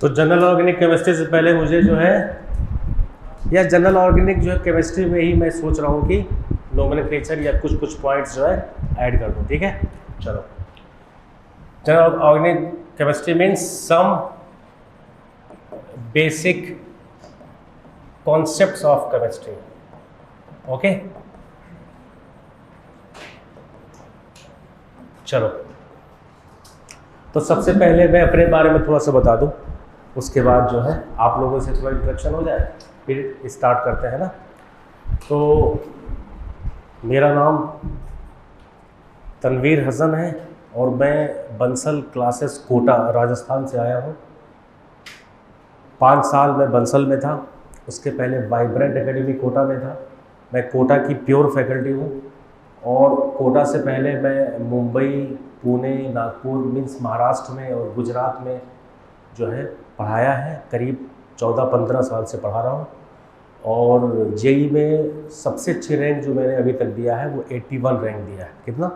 तो general organic chemistry से पहले मुझे जो है, या जनरल ऑर्गेनिक जो है केमिस्ट्री में ही मैं सोच रहा हूँ कि नोमेनक्लेचर या कुछ पॉइंट्स जो है ऐड कर दूँ। ठीक है, चलो। General organic chemistry means some basic concepts of chemistry. Okay, चलो। तो सबसे पहले मैं अपने बारे में थोड़ा सा बता दूं, उसके बाद जो है आप लोगों से थोड़ा इंट्रोडक्शन हो जाए, फिर स्टार्ट करते हैं ना। तो मेरा नाम तनवीर हसन है और मैं बंसल क्लासेस कोटा राजस्थान से आया हूँ। 5 साल मैं बंसल में था, उसके पहले वाइब्रेंट एकेडमी कोटा में था। मैं कोटा की प्योर फैकल्टी हूँ और कोटा से पहले मैं मुंबई, पुणे, नागपुर मीन्स महाराष्ट्र में और गुजरात में जो है पढ़ाया है। करीब 14-15 साल से पढ़ा रहा हूँ। और जेई में सबसे अच्छी रैंक जो मैंने अभी तक दिया है वो 81 रैंक दिया है। कितना?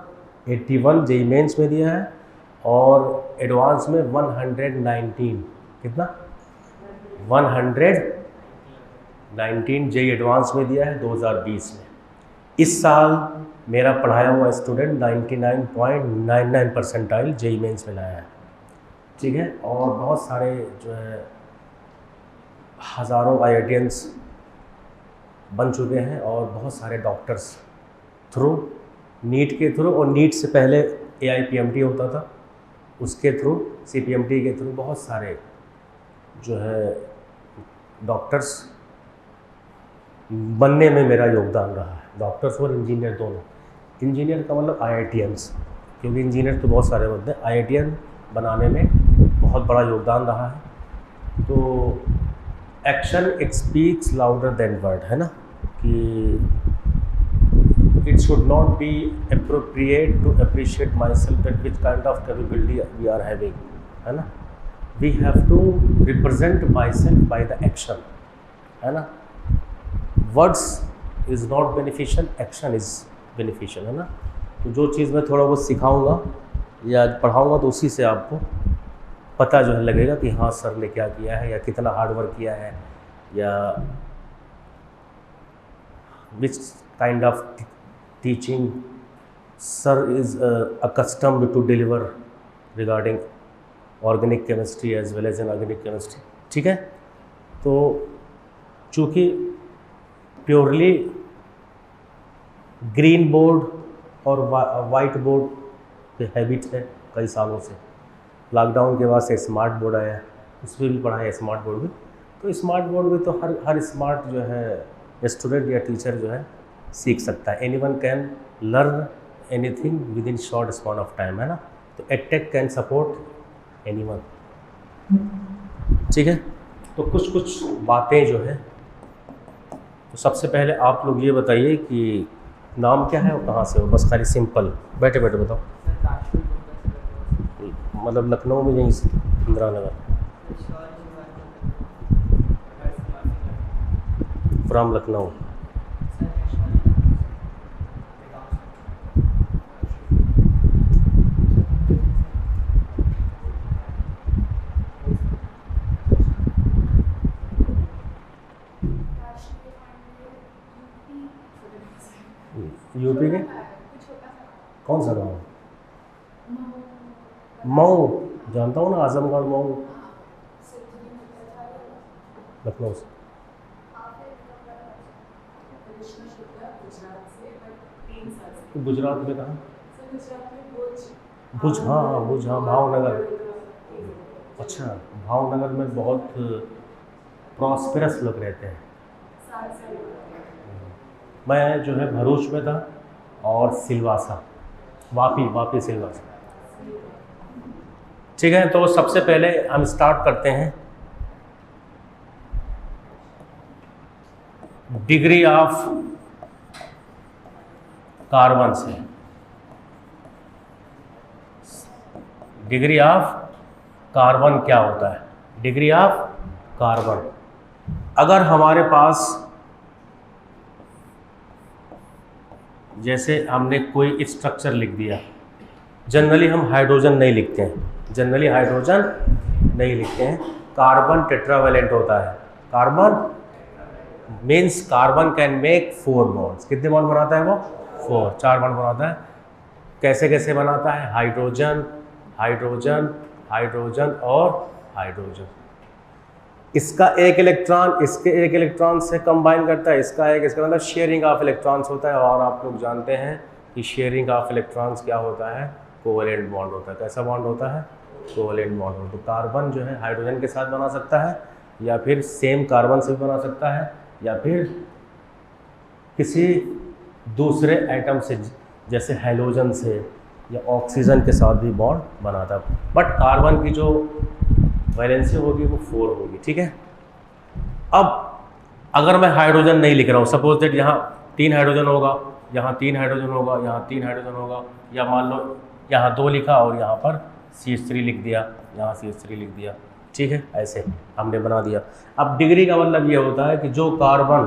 81 जेई मेंस में दिया है और एडवांस में 119। कितना? 119 जेई एडवांस में दिया है 2020 में। इस साल मेरा पढ़ाया हुआ स्टूडेंट 99.99 परसेंटाइल जेई मेंस में लाया है। ठीक है, और बहुत सारे जो है हज़ारों IITians बन चुके हैं और बहुत सारे डॉक्टर्स थ्रू नीट के थ्रू, और नीट से पहले AIPMT होता था, उसके थ्रू CPMT के थ्रू बहुत सारे जो है डॉक्टर्स बनने में मेरा योगदान रहा है। डॉक्टर्स और इंजीनियर दोनों। इंजीनियर का मतलब IITians, क्योंकि इंजीनियर तो बहुत सारे बनते हैं, IITian बनाने में बहुत बड़ा योगदान रहा है। तो action speaks louder than word, है ना, कि it should not be appropriate to appreciate myself that which kind of capability we are having, है ना। We have to represent myself by the action, है ना। Words is not beneficial, action is beneficial, है ना। तो जो चीज़ मैं थोड़ा बहुत सिखाऊंगा या पढ़ाऊंगा तो उसी से आपको पता जो है लगेगा कि हाँ सर ने क्या किया है या कितना हार्ड वर्क किया है, या which kind of teaching sir is accustomed to deliver regarding organic chemistry as well as inorganic chemistry. ठीक है, तो चूँकि प्योरली ग्रीन बोर्ड और वाइट बोर्ड पे हैबिट है कई सालों से। लॉकडाउन के बाद से स्मार्ट बोर्ड आया, उसमें भी पढ़ा है स्मार्ट बोर्ड में। तो स्मार्ट बोर्ड में तो हर स्मार्ट जो है स्टूडेंट या टीचर जो है सीख सकता है। Anyone can learn anything with in short span of time, है ना। तो एडटेक कैन सपोर्ट एनीवन। ठीक है, तो कुछ बातें जो है, तो सबसे पहले आप लोग ये बताइए कि नाम क्या है और कहाँ से हो, बस खाली सिंपल बैठे बैठे बताओ। मतलब लखनऊ में यहीं से इंदिरा नगर, फ्रॉम लखनऊ। यूपी के कौन सा गाँव? मऊ, जानता हूँ ना, आजमगढ़, मऊ, लखनऊ से। गुजरात में कहाँ? भुज, हाँ भुज, हाँ भावनगर। अच्छा, भावनगर में बहुत प्रॉस्पेरस लोग रहते हैं। मैं जो है भरूच में था और सिलवासा, वापी सिलवासा। ठीक है, तो सबसे पहले हम स्टार्ट करते हैं डिग्री ऑफ कार्बन से। डिग्री ऑफ कार्बन क्या होता है? डिग्री ऑफ कार्बन, अगर हमारे पास जैसे हमने कोई स्ट्रक्चर लिख दिया, जनरली हम हाइड्रोजन नहीं लिखते हैं, जनरली हाइड्रोजन नहीं लिखते हैं। कार्बन टेट्रावेलेंट होता है। Carbon means carbon can make 4 bonds. कितने बॉन्ड बनाता है वो? 4, 4 बॉन्ड बनाता है। कैसे कैसे बनाता है? हाइड्रोजन, हाइड्रोजन, हाइड्रोजन और हाइड्रोजन। इसका एक इलेक्ट्रॉन इसके एक इलेक्ट्रॉन से कंबाइन करता है, इसका एक, इसका मतलब शेयरिंग ऑफ इलेक्ट्रॉन्स होता है। और आप लोग जानते हैं कि शेयरिंग ऑफ इलेक्ट्रॉन्स क्या होता है? कोवेलेंट बॉन्ड होता है। कैसा बॉन्ड होता है? कोवेलेंट बॉन्ड होता है। तो कार्बन जो है हाइड्रोजन के साथ बना सकता है, या फिर सेम कार्बन से भी बना सकता है, या फिर किसी दूसरे एटम से जैसे हैलोजन से या ऑक्सीजन के साथ भी बॉन्ड बनाता है। बट कार्बन की जो वैलेंसी होगी वो 4 होगी। ठीक है। अब अगर मैं हाइड्रोजन नहीं लिख रहा हूँ, सपोज दैट यहाँ 3 हाइड्रोजन होगा, यहाँ 3 हाइड्रोजन होगा, यहाँ 3 हाइड्रोजन होगा, या मान लो यहाँ 2 लिखा और यहाँ पर CH3 लिख दिया, यहाँ CH3 लिख दिया। ठीक है, ऐसे हमने बना दिया। अब डिग्री का मतलब ये होता है कि जो कार्बन,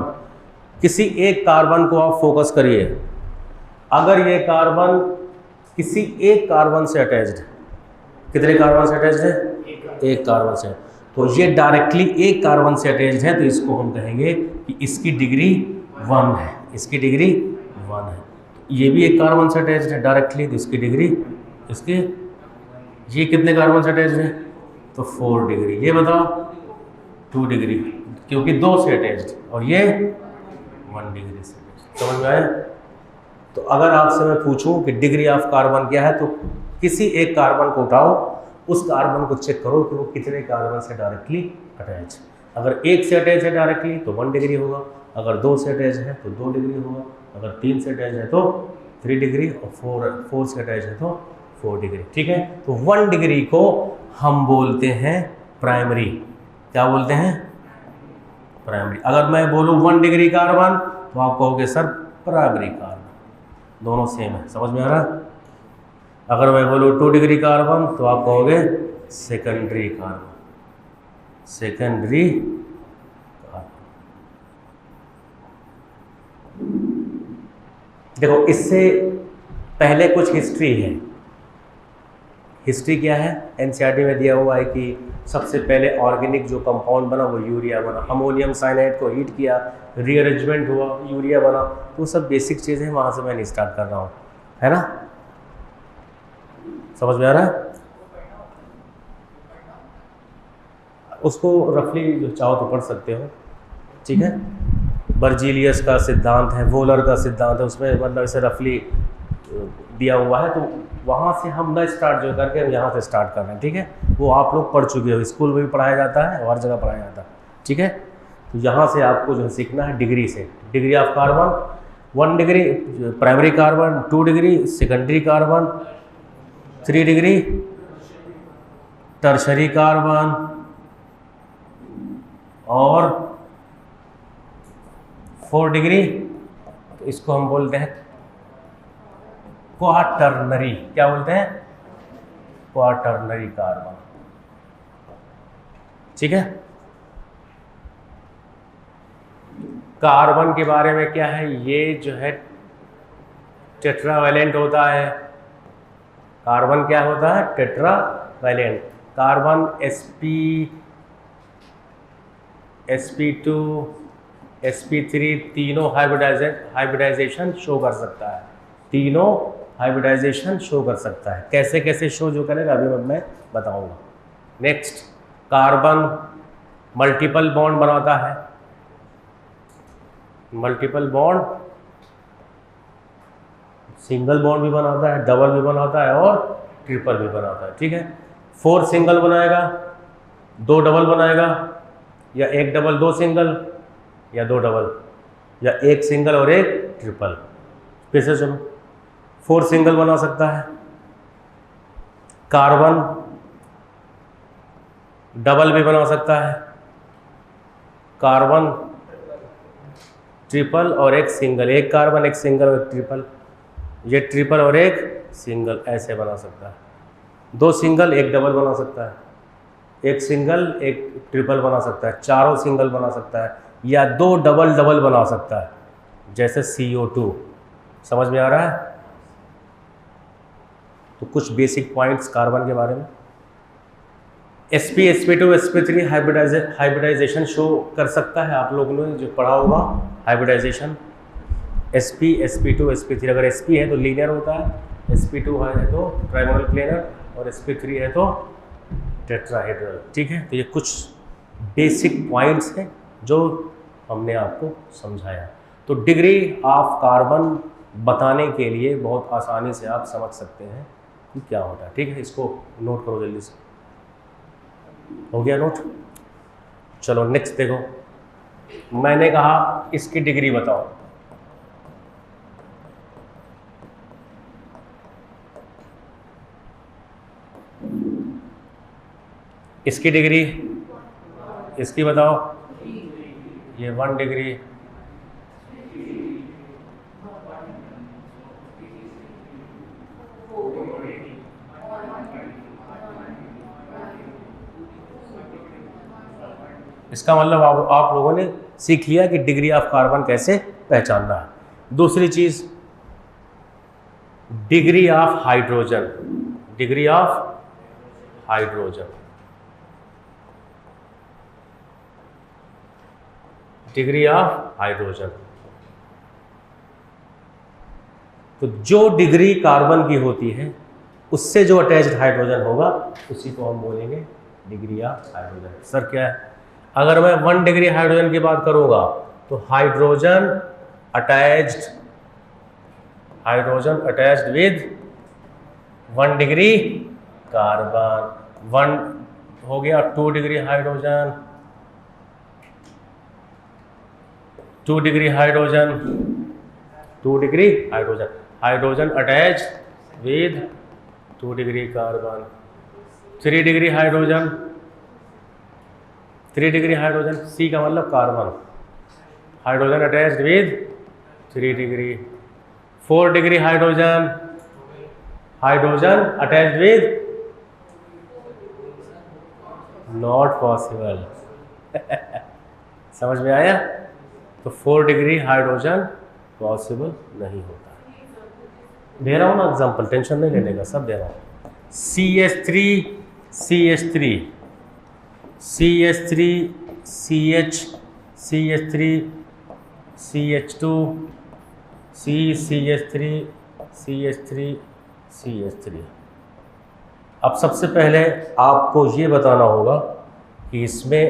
किसी एक कार्बन को आप फोकस करिए, अगर ये कार्बन किसी एक कार्बन से अटैच्ड है, कितने कार्बन से अटैच्ड है? एक कार्बन से। तो ये डायरेक्टली एक कार्बन से अटैच्ड है, तो इसको हम कहेंगे कि इसकी डिग्री 1 है, इसकी डिग्री 1 है। ये भी एक कार्बन से अटैच्ड है डायरेक्टली, तो इसकी डिग्री, इसके ये कितने कार्बन से अटैच्ड है? तो 4 डिग्री। ये बताओ 2 डिग्री, क्योंकि 2 से अटैच्ड, और ये 1 डिग्री से। समझ में आया? तो अगर आपसे मैं पूछूं कि डिग्री ऑफ कार्बन क्या है, तो किसी एक कार्बन को उठाओ, उस कार्बन को चेक करो कि वो कितने कार्बन से डायरेक्टली अटैच। अगर 1 से अटैच है डायरेक्टली तो 1 डिग्री होगा, अगर 2 से अटैच है तो 2 डिग्री होगा, अगर 3 से अटैच है तो 3 डिग्री, और 4 से अटैच है तो 4 डिग्री। ठीक है। तो 1 डिग्री को हम बोलते हैं प्राइमरी। क्या बोलते हैं? प्राइमरी। अगर मैं बोलूँ 1 डिग्री कार्बन तो आप कहोगे सर प्राइमरी कार्बन, दोनों सेम है। समझ में आ रहा है? अगर मैं बोलूँ 2 डिग्री कार्बन तो आप कहोगे सेकेंडरी कार्बन, सेकेंडरी कार्बन। देखो, इससे पहले कुछ हिस्ट्री है। हिस्ट्री क्या है? एनसीईआरटी में दिया हुआ है कि सबसे पहले ऑर्गेनिक जो कंपाउंड बना वो यूरिया बना। अमोनियम साइनाइड को हीट किया, रीअरेंजमेंट हुआ, यूरिया बना। वो सब बेसिक चीज़ें वहाँ से मैं स्टार्ट कर रहा हूँ, है ना? समझ में आ रहा है? उसको रफली जो चाहो तो पढ़ सकते हो। ठीक है। बर्जीलियस का सिद्धांत है, वोलर का सिद्धांत है, उसमें मतलब इसे रफली दिया हुआ है। तो वहाँ से हम ना स्टार्ट जो करके हम यहाँ से स्टार्ट कर रहे हैं। ठीक है। वो आप लोग पढ़ चुके हो, स्कूल में भी पढ़ाया जाता है और हर जगह पढ़ाया जाता है। ठीक है। तो यहाँ से आपको जो है सीखना है डिग्री से। Degree of carbon 1 degree primary carbon, 2 degree secondary carbon, 3 degree tertiary carbon, और 4 डिग्री, तो इसको हम बोलते हैं क्वाटरनरी। क्या बोलते हैं? Quaternary carbon. ठीक है। कार्बन के बारे में क्या है? ये जो है टेट्रावैलेंट होता है। कार्बन क्या होता है? टेट्रावैलेंट। कार्बन sp2 sp3 तीनों हाइब्रिडाइजेशन शो कर सकता है। तीनों हाइब्रिडाइजेशन शो कर सकता है। कैसे कैसे शो जो करेगा अभी मैं बताऊंगा। नेक्स्ट, कार्बन मल्टीपल बॉन्ड बनाता है। मल्टीपल बॉन्ड, सिंगल बॉन्ड भी बनाता है, डबल भी बनाता है और ट्रिपल भी बनाता है। ठीक है। 4 सिंगल बनाएगा, 2 डबल बनाएगा, या 1 डबल 2 सिंगल, या 2 डबल, या 1 सिंगल और 1 ट्रिपल। फिर से सुनो, 4 सिंगल बना सकता है, कार्बन डबल भी बना सकता है, कार्बन ट्रिपल और 1 सिंगल, 1 कार्बन 1 सिंगल और 1 ट्रिपल, ये ट्रिपल और 1 सिंगल ऐसे बना सकता है। 2 सिंगल 1 डबल बना सकता है, 1 सिंगल 1 ट्रिपल बना सकता है, 4 सिंगल बना सकता है, या 2 डबल डबल बना सकता है, जैसे CO2। समझ में आ रहा है? तो कुछ बेसिक पॉइंट्स कार्बन के बारे में। sp sp2 sp3 hybridisation show कर सकता है, आप लोगों ने जो पढ़ा होगा हाइब्रिडाइजेशन। sp sp2 sp3, अगर sp है तो लीनियर होता है, sp2 है तो ट्राइगोनल प्लेनर, और sp3 है तो टेट्राहेड्रल। ठीक है, तो ये कुछ बेसिक पॉइंट्स हैं जो हमने आपको समझाया। तो डिग्री ऑफ कार्बन बताने के लिए बहुत आसानी से आप समझ सकते हैं कि क्या होता है। ठीक है, इसको नोट करो जल्दी से। हो गया नोट? चलो नेक्स्ट देखो, मैंने कहा इसकी डिग्री बताओ। इसकी डिग्री, इसकी बताओ। ये 1 डिग्री, इसका मतलब आप लोगों ने सीख लिया कि डिग्री ऑफ कार्बन कैसे पहचानना है। दूसरी चीज degree of hydrogen, degree of hydrogen, degree of hydrogen. तो जो डिग्री कार्बन की होती है उससे जो अटैच्ड हाइड्रोजन होगा उसी को हम बोलेंगे डिग्री ऑफ हाइड्रोजन। सर क्या है? अगर मैं 1 डिग्री हाइड्रोजन की बात करूंगा तो hydrogen attached with 1 degree carbon. 1 हो गया 2 degree hydrogen, 2 degree hydrogen, 2 degree hydrogen, hydrogen attached with 2 degree carbon. 3 degree hydrogen, 3 degree hydrogen, C का मतलब carbon, hydrogen attached with 3 degree. 4 degree hydrogen, hydrogen attached with not possible. समझ में आया? तो 4 degree hydrogen possible नहीं होता। दे रहा हूँ ना एग्जाम्पल, टेंशन नहीं लेने का, सब दे रहा हूँ। CH3 CH3 CH3 CH CH3 CH2 C CH3 CH3 CH3। अब सबसे पहले आपको ये बताना होगा कि इसमें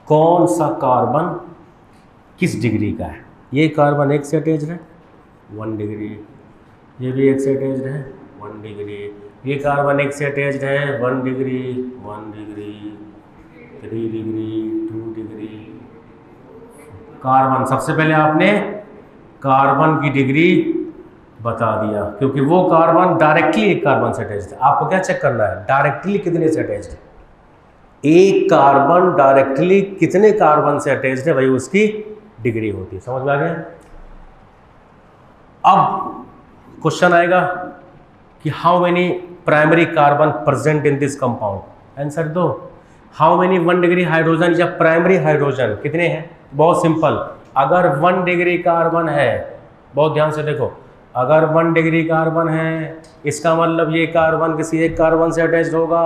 कौन सा कार्बन किस डिग्री का है। ये कार्बन एक से अटैच्ड है 1 डिग्री, ये भी एक से अटैच्ड है 1 डिग्री, ये कार्बन एक से अटैच्ड है 1 degree, 1 degree, 3 degree, 2 degree. Carbon, सबसे पहले आपने कार्बन की डिग्री बता दिया क्योंकि वो कार्बन डायरेक्टली एक कार्बन से अटैच्ड है। आपको क्या चेक करना है? डायरेक्टली कितने से अटैच्ड है। एक कार्बन डायरेक्टली कितने कार्बन से अटैच्ड है, वही उसकी डिग्री होती है। समझ में आ गया? अब क्वेश्चन आएगा कि how many primary carbon present in this compound. Answer दो। हाउ मेनी 1 डिग्री हाइड्रोजन या प्राइमरी हाइड्रोजन कितने हैं? बहुत सिंपल, अगर 1 डिग्री कार्बन है, बहुत ध्यान से देखो, अगर 1 डिग्री कार्बन है इसका मतलब ये कार्बन किसी एक कार्बन से अटैच्ड होगा,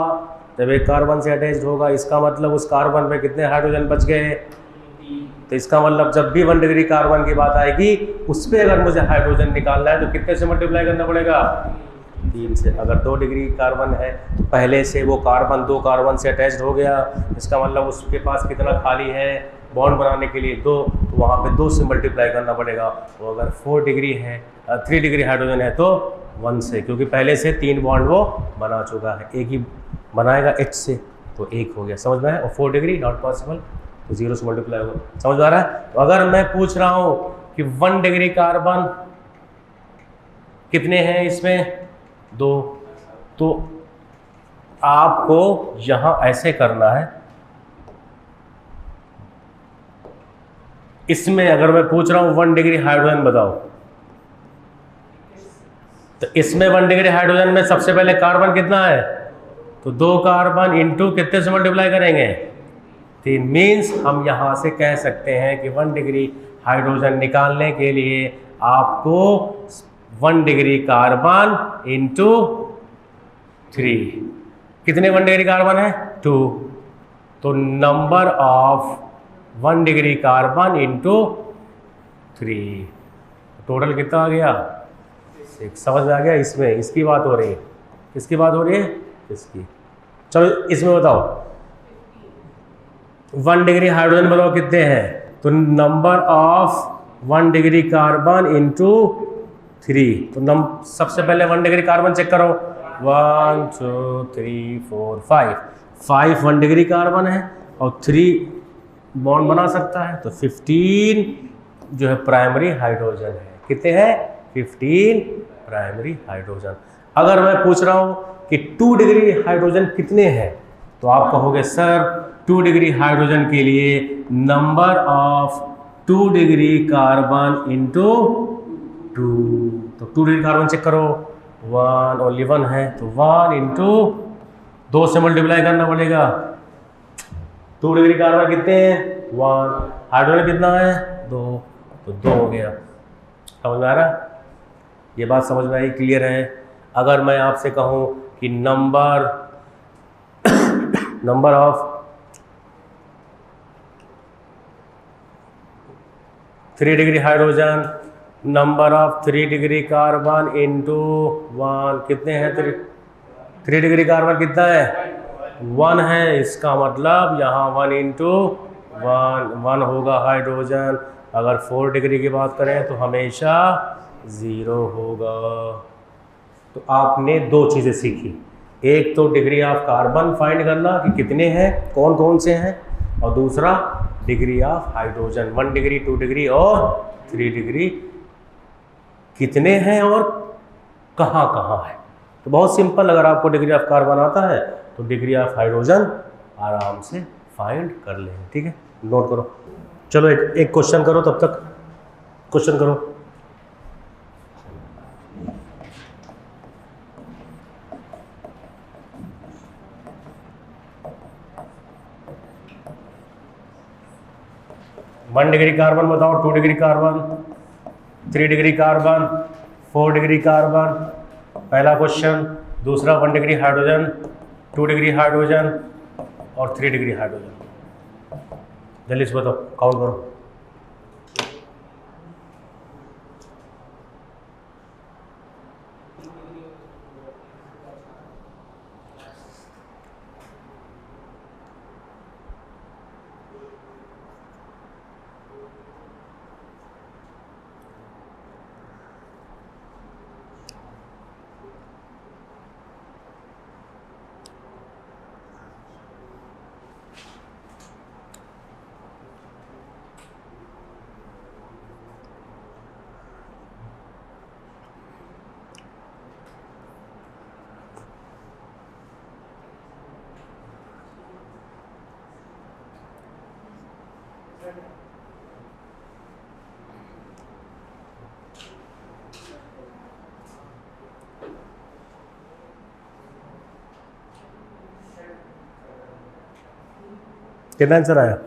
जब एक कार्बन से अटैच्ड होगा इसका मतलब उस कार्बन पे कितने हाइड्रोजन बच गए? तो इसका मतलब जब भी 1 डिग्री कार्बन की बात आएगी उस पर अगर मुझे हाइड्रोजन निकालना है तो कितने से मल्टीप्लाई करना पड़ेगा? 3 से। अगर 2 डिग्री कार्बन है तो पहले से वो कार्बन 2 कार्बन से अटैच्ड हो गया, इसका मतलब उसके पास कितना खाली है बॉन्ड बनाने के लिए? 2, तो वहाँ पे 2 से मल्टीप्लाई करना पड़ेगा। तो अगर 4 डिग्री है 3 डिग्री हाइड्रोजन है तो 1 से, क्योंकि पहले से 3 बॉन्ड वो बना चुका है, एक ही बनाएगा H से, तो 1 हो गया। समझ में है? और 4 डिग्री नॉट पॉसिबल, तो 0 से मल्टीप्लाई होगा। समझ में आ रहा है? तो अगर मैं पूछ रहा हूँ कि 1 डिग्री कार्बन कितने हैं इसमें? 2, तो आपको यहां ऐसे करना है। इसमें अगर मैं पूछ रहा हूं 1 डिग्री हाइड्रोजन बताओ, तो इसमें 1 डिग्री हाइड्रोजन में सबसे पहले कार्बन कितना है? तो 2 कार्बन इंटू कितने से मल्टीप्लाई करेंगे? 3। मीन्स हम यहां से कह सकते हैं कि 1 डिग्री हाइड्रोजन निकालने के लिए आपको 1 डिग्री कार्बन इंटू 3, कितने 1 डिग्री कार्बन है 2, तो number of 1 degree carbon into 3, total कितना आ गया 6। समझ में आ गया? इसमें इसकी बात हो रही है, किसकी बात हो रही है? इसकी। चलो इसमें बताओ 1 डिग्री हाइड्रोजन बताओ कितने हैं, तो number of 1 degree carbon into 3, तो सबसे पहले 1 डिग्री कार्बन चेक करो, 1 2 3 4 5 1 डिग्री कार्बन है और 3 बॉन्ड बना सकता है, तो 15 जो है प्राइमरी हाइड्रोजन है। कितने हैं? 15 प्राइमरी हाइड्रोजन। अगर मैं पूछ रहा हूं कि 2 डिग्री हाइड्रोजन कितने हैं, तो आप कहोगे सर 2 डिग्री हाइड्रोजन के लिए number of 2 degree carbon into 2, तो 2 डिग्री कार्बन चेक करो, 1 ओनली 1 है, तो 1 इंटू 2 से मल्टीप्लाई करना पड़ेगा। 2 डिग्री कार्बन कितने हैं? 1, हाइड्रोजन कितना है? 2, तो 2 हो गया। समझ में आ रहा? ये बात समझ में आई? क्लियर है? अगर मैं आपसे कहूँ कि number of 3 degree hydrogen, number of 3 degree carbon into 1 कितने हैं? 3 डिग्री कार्बन कितना है? 1 है, इसका मतलब यहाँ 1 इंटू 1 होगा हाइड्रोजन। अगर 4 डिग्री की बात करें तो हमेशा 0 होगा। तो आपने 2 चीज़ें सीखी, एक तो डिग्री ऑफ कार्बन फाइंड करना कि कितने हैं, कौन कौन से हैं, और दूसरा degree of hydrogen 1 degree 2 degree और 3 डिग्री कितने हैं और कहाँ कहाँ है। तो बहुत सिंपल, अगर आपको डिग्री ऑफ कार्बन आता है तो डिग्री ऑफ हाइड्रोजन आराम से फाइंड कर लें। ठीक है, नोट करो। चलो एक क्वेश्चन करो, तब तक क्वेश्चन करो। वन डिग्री कार्बन बताओ, 2 degree carbon, 3 degree carbon, 4 degree carbon, पहला क्वेश्चन। दूसरा 1 डिग्री हाइड्रोजन, 2 डिग्री हाइड्रोजन और 3 डिग्री हाइड्रोजन। जल्दी से बताओ, काउंट करो। कितना आंसर आया?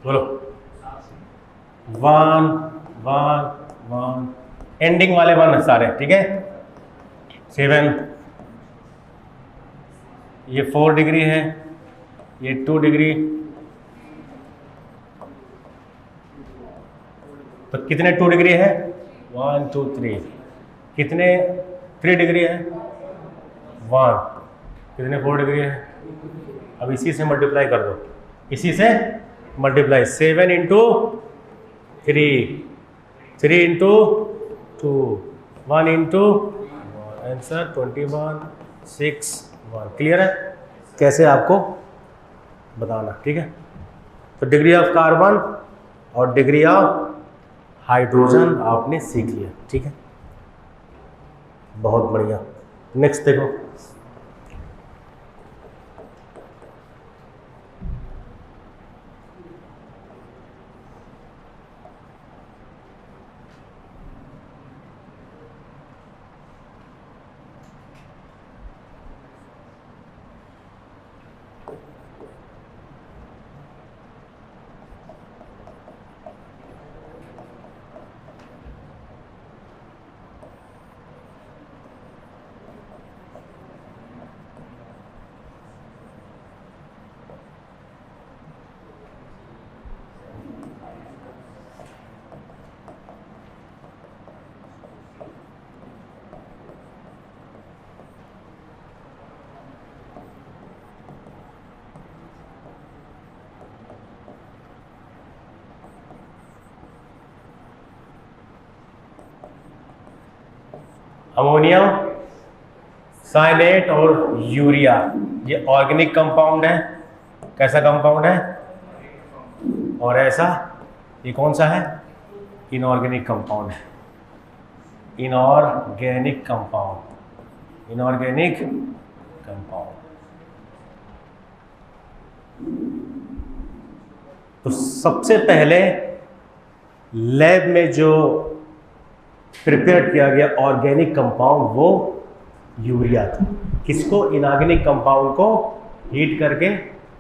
बोलो। 1 1 1, एंडिंग वाले 1 है सारे, ठीक है। 7, ये 4 डिग्री है, ये 2 डिग्री, तो कितने 2 डिग्री है? 1 2 3। कितने 3 डिग्री है? 1। कितने 4 डिग्री है? अब इसी से मल्टीप्लाई कर दो, इसी से multiply. 7 into 3, 3 into 2, 1 into, answer 21 6 1। Clear है? कैसे आपको बताना, ठीक है। तो डिग्री ऑफ कार्बन और डिग्री ऑफ हाइड्रोजन आपने सीख लिया, ठीक है। बहुत बढ़िया। नेक्स्ट देखो, अमोनियम साइनेट और यूरिया, ये ऑर्गेनिक कंपाउंड है। कैसा कंपाउंड है? और ऐसा ये कौन सा है? इनऑर्गेनिक कंपाउंड है। Inorganic compound, inorganic compound. तो सबसे पहले लैब में जो प्रिपेयर किया गया ऑर्गेनिक कंपाउंड वो यूरिया था। किसको? इनऑर्गेनिक कंपाउंड को हीट करके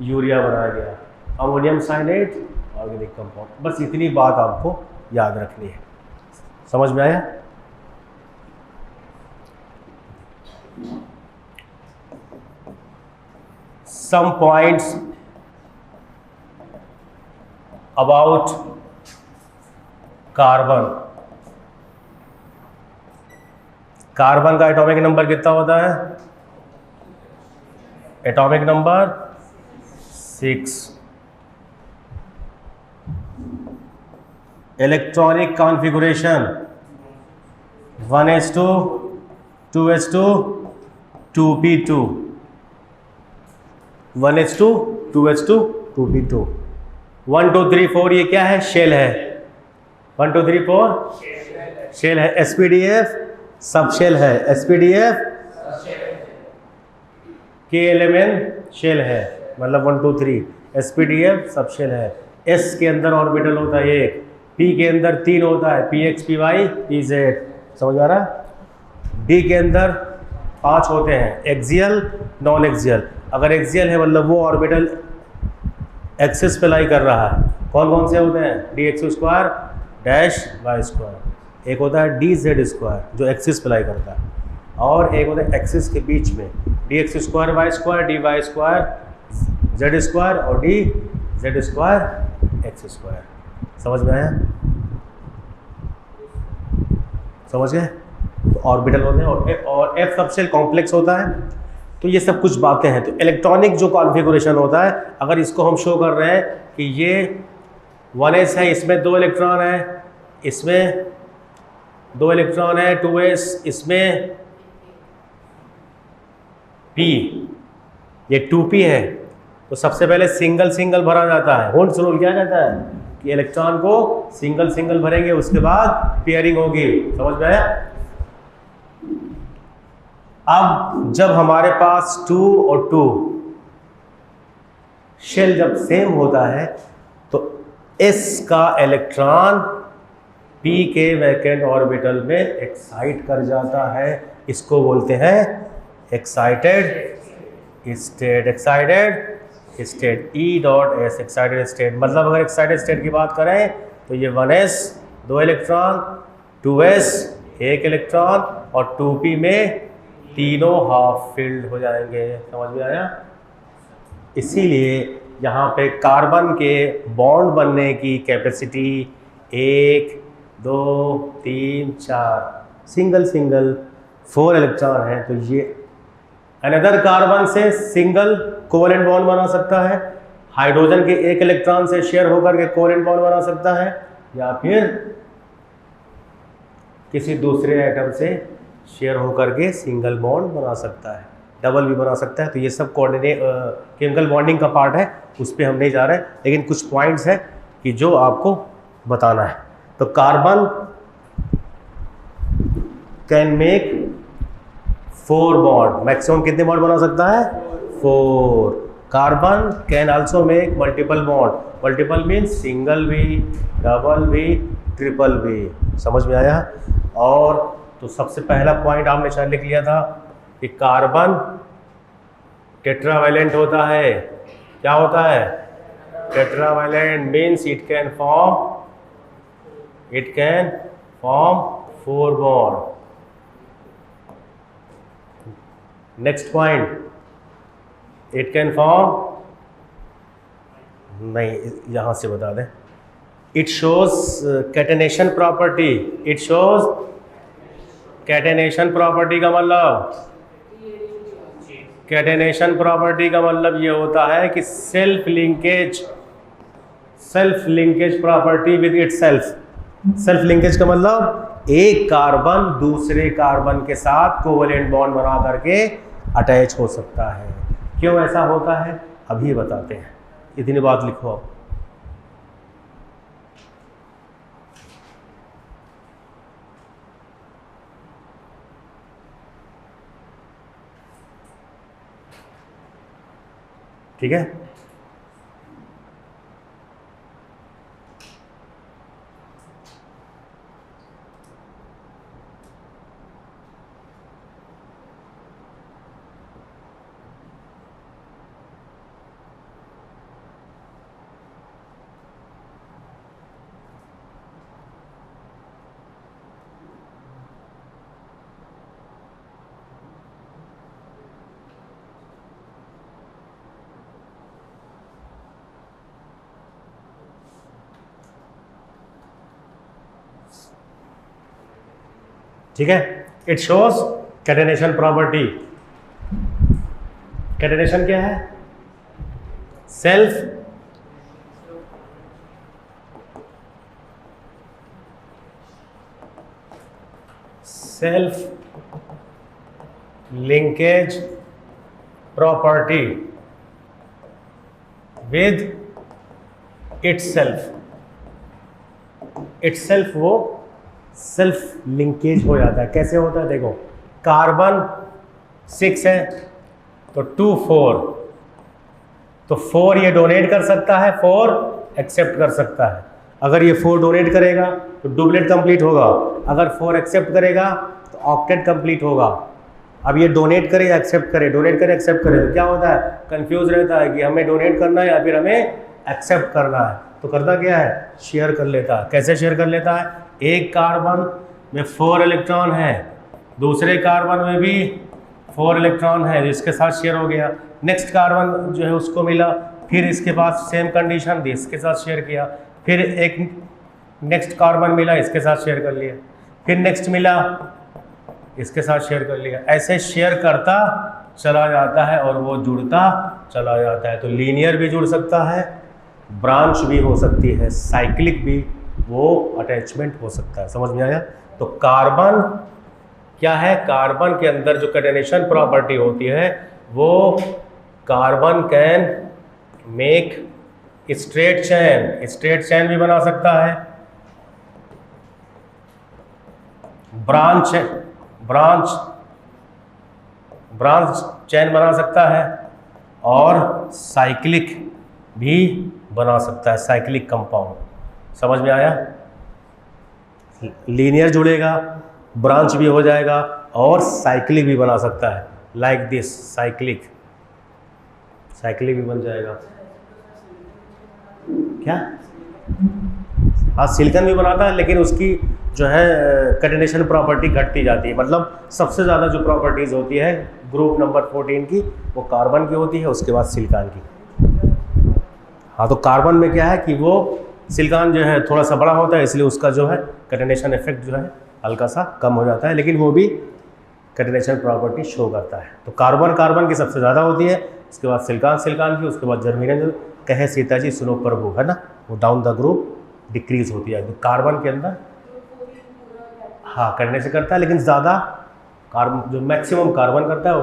यूरिया बनाया गया। Ammonium cyanate organic compound. बस इतनी बात आपको याद रखनी है। समझ में आया? Some points about carbon. Carbon का एटॉमिक नंबर कितना होता है? Atomic number 6। Electronic configuration 1s2 2s2 2p2। 1s2 2s2 2p2। 1 2 3 4 ये क्या है? शेल है। 1 2 3 4 शेल है। sp-df सब शेल है। sp-df KLMN शेल है, मतलब 1 2 3 sp-df सब शेल है। s के अंदर ऑर्बिटल होता है एक, p के अंदर 3 होता है, px py pz। समझ आ रहा? d के अंदर 5 होते हैं, एक्सियल नॉन एक्सियल। अगर एक्सियल है मतलब वो ऑर्बिटल एक्सिस पे लाई कर रहा है। कौन कौन से होते हैं? dx² dash y²। एक होता है dz² जो एक्सिस पे लाई करता है, और एक होता है एक्सिस के बीच में dx² y² dy² z² और dz² x²। समझ में आया? समझ गए? तो ऑर्बिटल होते हैं और f सबशेल कॉम्प्लेक्स होता है। तो ये सब कुछ बातें हैं। तो इलेक्ट्रॉनिक जो कॉन्फ़िगरेशन होता है, अगर इसको हम शो कर रहे हैं कि ये 1s है, इसमें 2 इलेक्ट्रॉन है, इसमें 2 इलेक्ट्रॉन है, 2s, इसमें p, ये 2p है, तो सबसे पहले सिंगल सिंगल भरा जाता है। होल्ड्स रूल क्या कहता है कि इलेक्ट्रॉन को सिंगल सिंगल भरेंगे, उसके बाद पेयरिंग होगी। समझ में आया? अब जब हमारे पास 2 और 2 शेल जब सेम होता है तो s का इलेक्ट्रॉन p के वैकेंट ऑर्बिटल में एक्साइट कर जाता है। इसको बोलते हैं excited state. Excited state E.S excited state. मतलब अगर एक्साइटेड स्टेट की बात करें तो ये 1s 2 इलेक्ट्रॉन, 2s 1 इलेक्ट्रॉन और 2p में तीनों हाफ फिल्ड हो जाएंगे। समझ में आया? इसीलिए यहाँ पे कार्बन के बॉन्ड बनने की कैपेसिटी 1 2 3 4 सिंगल सिंगल 4 इलेक्ट्रॉन है। तो ये अनदर कार्बन से सिंगल कोवेलेंट बॉन्ड बना सकता है, हाइड्रोजन के 1 इलेक्ट्रॉन से शेयर होकर के कोवेलेंट बॉन्ड बना सकता है, या फिर किसी दूसरे एटम से शेयर होकर के सिंगल बॉन्ड बना सकता है, डबल भी बना सकता है। तो ये सब कोऑर्डिनेट केमिकल बॉन्डिंग का पार्ट है, उस पर हम नहीं जा रहे हैं, लेकिन कुछ पॉइंट्स हैं कि जो आपको बताना है। तो carbon can make 4 bond, maximum कितने बॉन्ड बना सकता है? 4। Carbon can also make multiple bond, multiple means single भी, डबल भी, ट्रिपल भी। समझ में आया? और तो सबसे पहला पॉइंट आपने शायद लिख लिया था कि कार्बन टेट्रावैलेंट होता है। क्या होता है? Tetravalent means it can form 4 bond. Next point, it can form, नहीं यहां से बता दें, it shows catenation property. It shows catenation property का मतलब, कैटेनेशन प्रॉपर्टी का मतलब ये होता है कि self linkage property with it self linkage का मतलब एक कार्बन दूसरे कार्बन के साथ कोवेलेंट बॉन्ड बना करके अटैच हो सकता है। क्यों ऐसा होता है अभी बताते हैं, इतनी बात लिखो आप। ठीक है? ठीक है? It shows catenation property. Catenation क्या है? Self linkage property with itself. वो सेल्फ लिंकेज हो जाता है। कैसे होता है? देखो, कार्बन 6 है तो 2 4, तो 4 ये डोनेट कर सकता है, 4 एक्सेप्ट कर सकता है। अगर ये 4 डोनेट करेगा तो डुप्लेट कंप्लीट होगा, अगर 4 एक्सेप्ट करेगा तो ऑक्टेट कंप्लीट होगा। अब ये डोनेट करे या एक्सेप्ट करे, डोनेट करे एक्सेप्ट करे, तो क्या होता है? कंफ्यूज रहता है कि हमें डोनेट करना है या फिर हमें एक्सेप्ट करना है। तो करता क्या है? शेयर कर लेता है। कैसे शेयर कर लेता है? एक कार्बन में 4 इलेक्ट्रॉन है, दूसरे कार्बन में भी 4 इलेक्ट्रॉन है, जिसके साथ शेयर हो गया। नेक्स्ट कार्बन जो है उसको मिला, फिर इसके पास सेम कंडीशन थी, इसके साथ शेयर किया, फिर एक नेक्स्ट कार्बन मिला, इसके साथ शेयर कर लिया, फिर नेक्स्ट मिला, इसके साथ शेयर कर लिया। ऐसे शेयर करता चला जाता है और वो जुड़ता चला जाता है। तो लीनियर भी जुड़ सकता है, ब्रांच भी हो सकती है, साइक्लिक भी वो अटैचमेंट हो सकता है। समझ में आया? तो कार्बन क्या है? कार्बन के अंदर जो कैटेनेशन प्रॉपर्टी होती है वो कार्बन कैन मेक स्ट्रेट चैन भी बना सकता है, ब्रांच चैन बना सकता है, और साइक्लिक भी बना सकता है, साइक्लिक कंपाउंड। समझ में आया? लीनियर जुड़ेगा, ब्रांच भी हो जाएगा और साइक्लिक भी बना सकता है, लाइक दिस साइक्लिक भी बन जाएगा। क्या? हाँ, सिलिकॉन भी बनाता है, लेकिन उसकी जो है कैटेनेशन प्रॉपर्टी घटती जाती है। मतलब सबसे ज़्यादा जो प्रॉपर्टीज़ होती है ग्रुप नंबर 14 की, वो कार्बन की होती है, उसके बाद सिलिकॉन की। हाँ, तो कार्बन में क्या है कि वो सिलिकॉन जो है थोड़ा सा बड़ा होता है, इसलिए उसका जो है कैटेनेशन इफेक्ट जो है हल्का सा कम हो जाता है, लेकिन वो भी कैटेनेशन प्रॉपर्टी शो करता है। तो कार्बन की सबसे ज़्यादा होती है, उसके बाद सिलिकॉन की, उसके बाद जर्मेनियम। जो कहे सीता जी सुनो प्रभु, है ना, वो डाउन द ग्रुप डिक्रीज होती है। तो कार्बन के अंदर हाँ करने से करता है, लेकिन ज़्यादा कार्बन जो मैक्सिमम कार्बन करता है,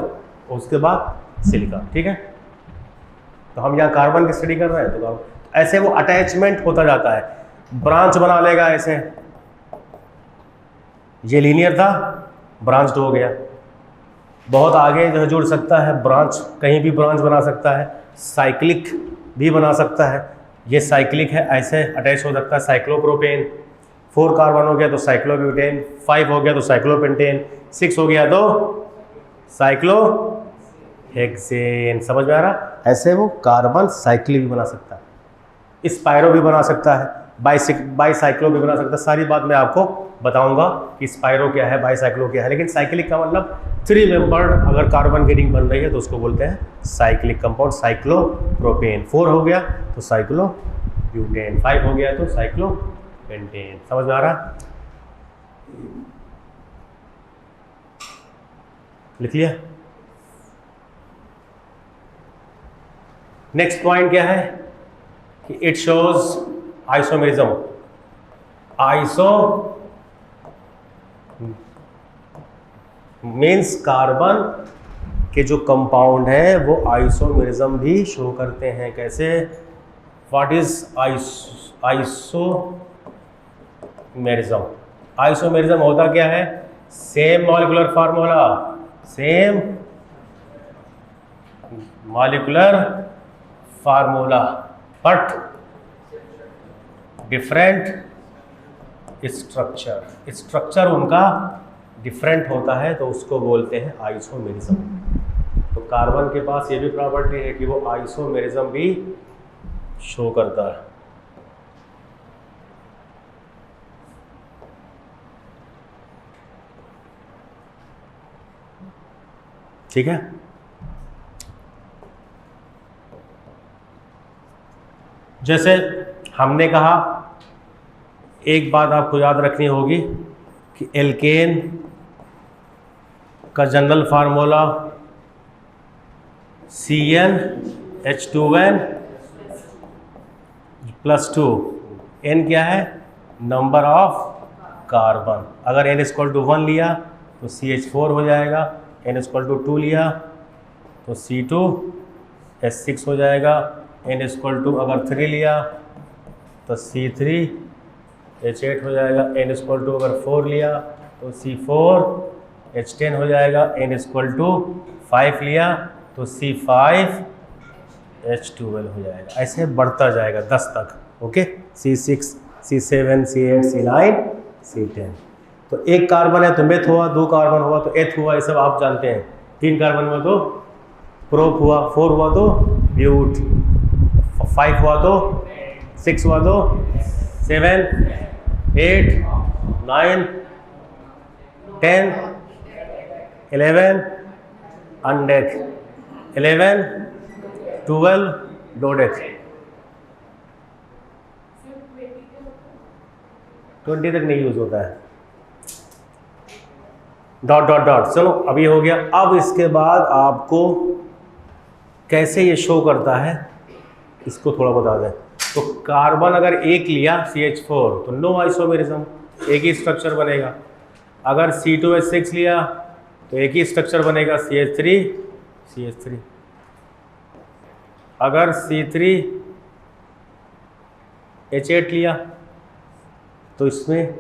उसके बाद सिलिकॉन। ठीक है? तो हम यहाँ कार्बन की स्टडी कर रहे हैं, तो ऐसे वो अटैचमेंट होता जाता है, ब्रांच बना लेगा। ऐसे ये लीनियर था, ब्रांच्ड हो गया, बहुत आगे जो है जुड़ सकता है, ब्रांच कहीं भी ब्रांच बना सकता है, साइक्लिक भी बना सकता है। ये साइक्लिक है, ऐसे अटैच हो सकता है साइक्लोप्रोपेन। 4 कार्बन हो गया तो साइक्लोब्यूटेन, 5 हो गया तो साइक्लोपेंटेन, 6 हो गया तो साइक्लोहेक्सेन। समझ में आ रहा? ऐसे वो कार्बन साइक्लिक भी बना सकता है, स्पाइरो भी बना सकता है, बाईसाइक्लो भी बना सकता है। सारी बात मैं आपको बताऊंगा कि स्पाइरो क्या है, बाईसाइक्लो क्या है। लेकिन साइक्लिक का मतलब 3 मेंबर्ड अगर कार्बन की रिंग बन रही है तो उसको बोलते हैं साइक्लिक कंपाउंड। साइक्लोप्रोपेन 4 हो गया तो साइक्लोब्यूटेन, 5 हो गया तो साइक्लोपेंटेन। समझ में आ रहा? लिख लिया? नेक्स्ट पॉइंट क्या है कि it shows isomerism. Iso means carbon के जो कंपाउंड है वो आइसोमेरिज्म भी शो करते हैं। कैसे? What is isomerism? आइसोमेरिज्म होता क्या है? Same molecular formula, same molecular formula but different structure. Structure उनका डिफरेंट होता है तो उसको बोलते हैं आइसोमेरिज्म। तो कार्बन के पास ये भी प्रॉपर्टी है कि वो आइसोमेरिज्म भी शो करता है। ठीक है? जैसे हमने कहा, एक बात आपको याद रखनी होगी कि एल्केन का जनरल फार्मूला CnH2n +2। n क्या है? Number of carbon. अगर n = 1 लिया तो CH4 हो जाएगा, n = 2 लिया तो C2H6 हो जाएगा, n = अगर 3 लिया तो C3H8 हो जाएगा, n = अगर 4 लिया तो C4H10 हो जाएगा, n = 5 लिया तो C5H12 हो जाएगा। ऐसे बढ़ता जाएगा 10 तक। Okay, C6, C7, C8, C9, C10। तो एक कार्बन है तो मेथ हुआ, 2 कार्बन हुआ तो एथ हुआ, ये सब आप जानते हैं। 3 कार्बन हुआ तो प्रोप हुआ, 4 हुआ तो ब्यूट, 5 हुआ तो 6 हुआ तो 7, 8, 9, 10, 11 अनडेक, 11, 12 डोडेक, 20 तक नहीं यूज होता है। Dot dot dot. चलो अभी हो गया। अब इसके बाद आपको कैसे ये शो करता है इसको थोड़ा बता दें। तो कार्बन अगर एक लिया CH4 तो नो आइसोमेरिज्म, एक ही स्ट्रक्चर बनेगा। अगर C2H6 लिया तो एक ही स्ट्रक्चर बनेगा, CH3। अगर C3H8 लिया तो इसमें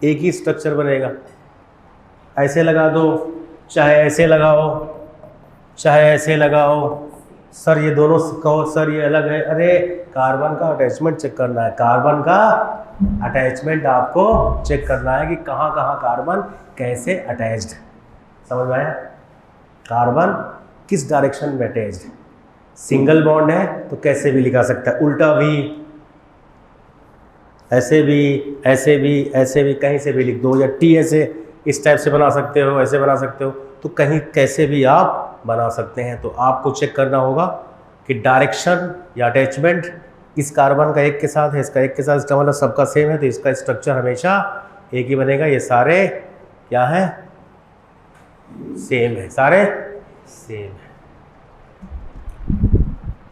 एक ही स्ट्रक्चर बनेगा। ऐसे लगा दो, चाहे ऐसे लगाओ, चाहे ऐसे लगाओ। सर ये दोनों कहो, सर ये अलग है। अरे कार्बन का अटैचमेंट चेक करना है, कार्बन का अटैचमेंट आपको चेक करना है कि कहाँ कहाँ कार्बन कैसे अटैच्ड। समझ में आया? कार्बन किस डायरेक्शन में अटैच्ड। सिंगल बॉन्ड है तो कैसे भी लिखा सकता है, उल्टा भी, ऐसे भी, ऐसे भी, ऐसे भी, कहीं से भी लिख दो। या टी ऐसे इस टाइप से बना सकते हो, ऐसे बना सकते हो, तो कहीं कैसे भी आप बना सकते हैं। तो आपको चेक करना होगा कि डायरेक्शन या अटैचमेंट इस कार्बन का एक के साथ है, इसका एक के साथ, इसका मतलब सबका सेम है तो इसका स्ट्रक्चर हमेशा एक ही बनेगा। ये सारे क्या है? सेम है, सारे सेम है।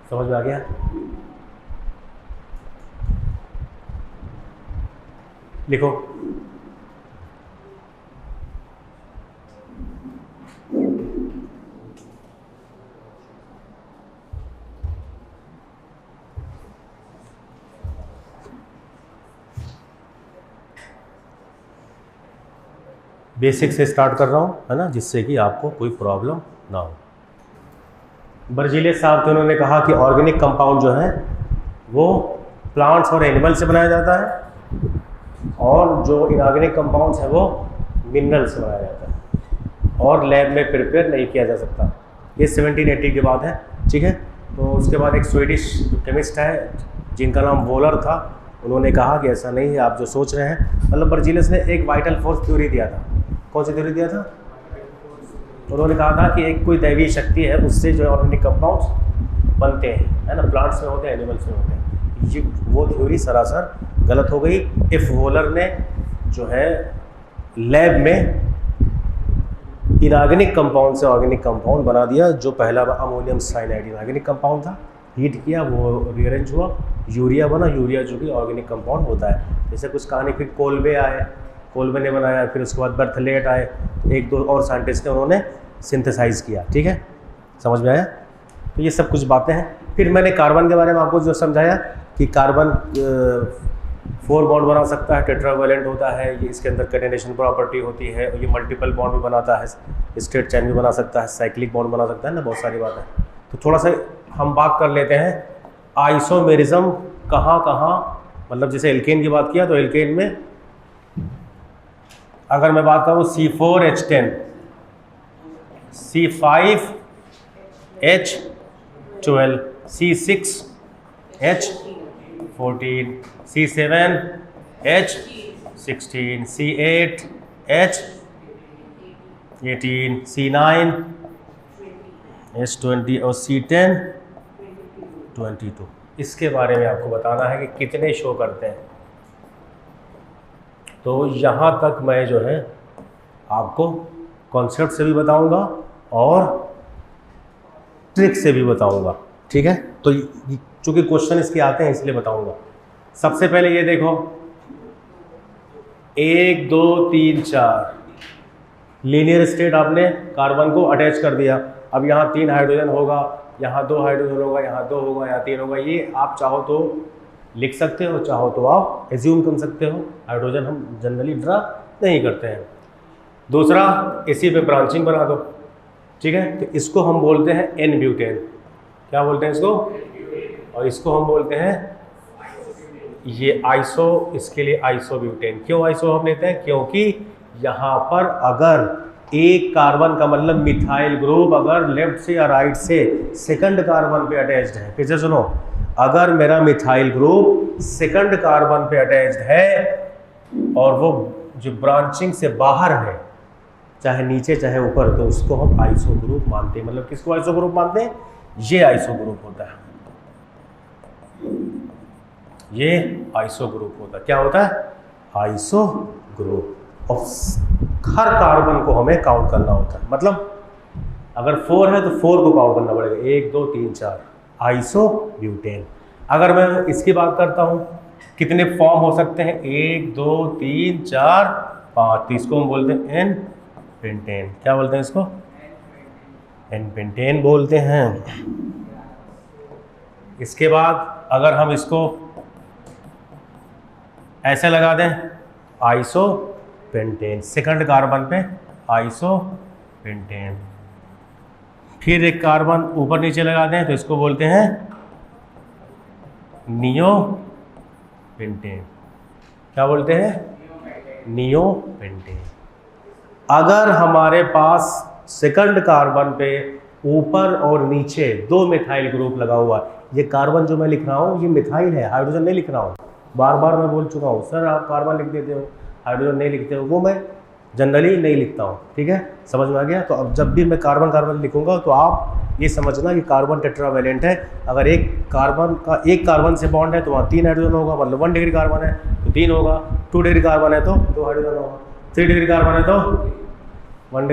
समझ में आ गया? लिखो। बेसिक से स्टार्ट कर रहा हूँ, है ना, जिससे कि आपको कोई प्रॉब्लम ना हो। बर्जीलियस साहब थे, उन्होंने कहा कि ऑर्गेनिक कंपाउंड जो है वो प्लांट्स और एनिमल से बनाया जाता है, और जो इनऑर्गेनिक कंपाउंड्स है वो मिनरल से बनाया जाता है, और लैब में प्रिपेयर नहीं किया जा सकता। ये 1780 के बाद है, ठीक है। तो उसके बाद एक स्वीडिश केमिस्ट है जिनका नाम वोलर था, उन्होंने कहा कि ऐसा नहीं है आप जो सोच रहे हैं। मतलब बर्जीलियस ने एक वाइटल फोर्स थ्योरी दिया था। कौन सी थ्योरी दिया था? उन्होंने कहा था कि एक कोई दैवीय शक्ति है, उससे जो ऑर्गेनिक कंपाउंड्स बनते हैं, है ना, प्लांट्स में होते हैं, एनिमल्स में होते हैं। ये वो थ्योरी सरासर गलत हो गई। इफ वोलर ने जो है लैब में इनऑर्गेनिक कंपाउंड से ऑर्गेनिक कंपाउंड बना दिया, जो पहला अमोनियम साइनाइड इनऑर्गेनिक कंपाउंड था, हीट किया, वो रीअरेंज हुआ, यूरिया बना, यूरिया जो कि ऑर्गेनिक कंपाउंड होता है। जैसे कुछ कहानी, फिर कोल्बे आए, कोल्बे ने बनाया, फिर उसके बाद बर्थलेट आए, तो एक दो और साइंटिस्ट ने उन्होंने सिंथेसाइज किया, ठीक है, समझ में आया। तो ये सब कुछ बातें हैं। फिर मैंने कार्बन के बारे में आपको जो समझाया कि कार्बन 4 बॉन्ड बना सकता है, टेट्रावैलेंट होता है, ये इसके अंदर कैटेनेशन प्रॉपर्टी होती है, और ये मल्टीपल बॉन्ड भी बनाता है, स्ट्रेट चेन भी बना सकता है, साइक्लिक बॉन्ड बना सकता है ना, बहुत सारी बातें। तो थोड़ा सा हम बात कर लेते हैं आइसोमेरिज्म कहाँ कहाँ, मतलब जैसे एल्केन की बात किया तो एल्केन में अगर मैं बात करूँ C4H10, C5H12, C6H14, C7H16, C8H18, C9H20 और C10H22। इसके बारे में आपको बताना है कि कितने शो करते हैं। तो यहाँ तक मैं जो है आपको कॉन्सेप्ट से भी बताऊंगा और ट्रिक से भी बताऊंगा, ठीक है। तो चूंकि क्वेश्चन इसके आते हैं इसलिए बताऊंगा। सबसे पहले ये देखो, 1 2 3 4 लीनियर स्टेट आपने कार्बन को अटैच कर दिया। अब यहाँ 3 हाइड्रोजन होगा, यहाँ 2 हाइड्रोजन होगा, यहाँ 2 होगा, यहाँ 3 होगा। ये आप चाहो तो लिख सकते हो, चाहो तो आप एज्यूम कर सकते हो। हाइड्रोजन हम जनरली ड्रा नहीं करते हैं। दूसरा, इसी पे ब्रांचिंग बना दो, ठीक है। तो इसको हम बोलते हैं एन ब्यूटेन। क्या बोलते हैं इसको? और इसको हम बोलते हैं ये आइसो, इसके लिए आइसोब्यूटेन। क्यों आइसो हम लेते हैं? क्योंकि यहाँ पर अगर एक कार्बन का मतलब मिथाइल ग्रुप अगर लेफ्ट से या राइट से सेकंड कार्बन पे अटैच्ड है, फिर से सुनो, अगर मेरा मिथाइल ग्रुप सेकंड कार्बन पे अटैच्ड है और वो जो ब्रांचिंग से बाहर है, चाहे नीचे चाहे ऊपर, तो उसको हम आइसो ग्रुप मानते हैं। मतलब किसको आइसो ग्रुप मानते हैं? ये आइसो ग्रुप होता है, ये आइसो ग्रुप होता है। क्या होता है? Iso group. और हर कार्बन को हमें काउंट करना होता है। मतलब अगर 4 है तो 4 को काउंट करना पड़ेगा, 1 2 3 4 आइसो ब्यूटेन। अगर मैं इसकी बात करता हूँ, कितने फॉर्म हो सकते हैं? 1 2 3 4 5। तो इसको हम बोलते हैं एन पेंटेन। क्या बोलते हैं इसको? एन पेंटेन बोलते हैं। इसके बाद अगर हम इसको ऐसे लगा दें, आइसो पेंटेन, सेकंड कार्बन पे आइसो पेंटेन। फिर एक कार्बन ऊपर नीचे लगा दें तो इसको बोलते हैं नियो पेंटेन। क्या बोलते हैं? Neo pentane. अगर हमारे पास सेकंड कार्बन पे ऊपर और नीचे 2 मिथाइल ग्रुप लगा हुआ, ये कार्बन जो मैं लिख रहा हूँ ये मिथाइल है, हाइड्रोजन नहीं लिख रहा हूँ। बार बार मैं बोल चुका हूँ, सर आप कार्बन लिख देते हो, हाइड्रोजन नहीं लिखते हो। वो मैं जनरली नहीं लिखता हूँ, ठीक है, समझ में आ गया। तो अब जब भी मैं कार्बन कार्बन लिखूंगा तो आप ये समझना कि कार्बन टेट्रावैलेंट है। अगर एक कार्बन से बॉन्ड है तो वहाँ 3 हाइड्रोजन होगा, मतलब 1 डिग्री कार्बन है तो 3 होगा, 2 डिग्री कार्बन है तो 2 हाइड्रोजन होगा, 3 डिग्री कार्बन है तो 1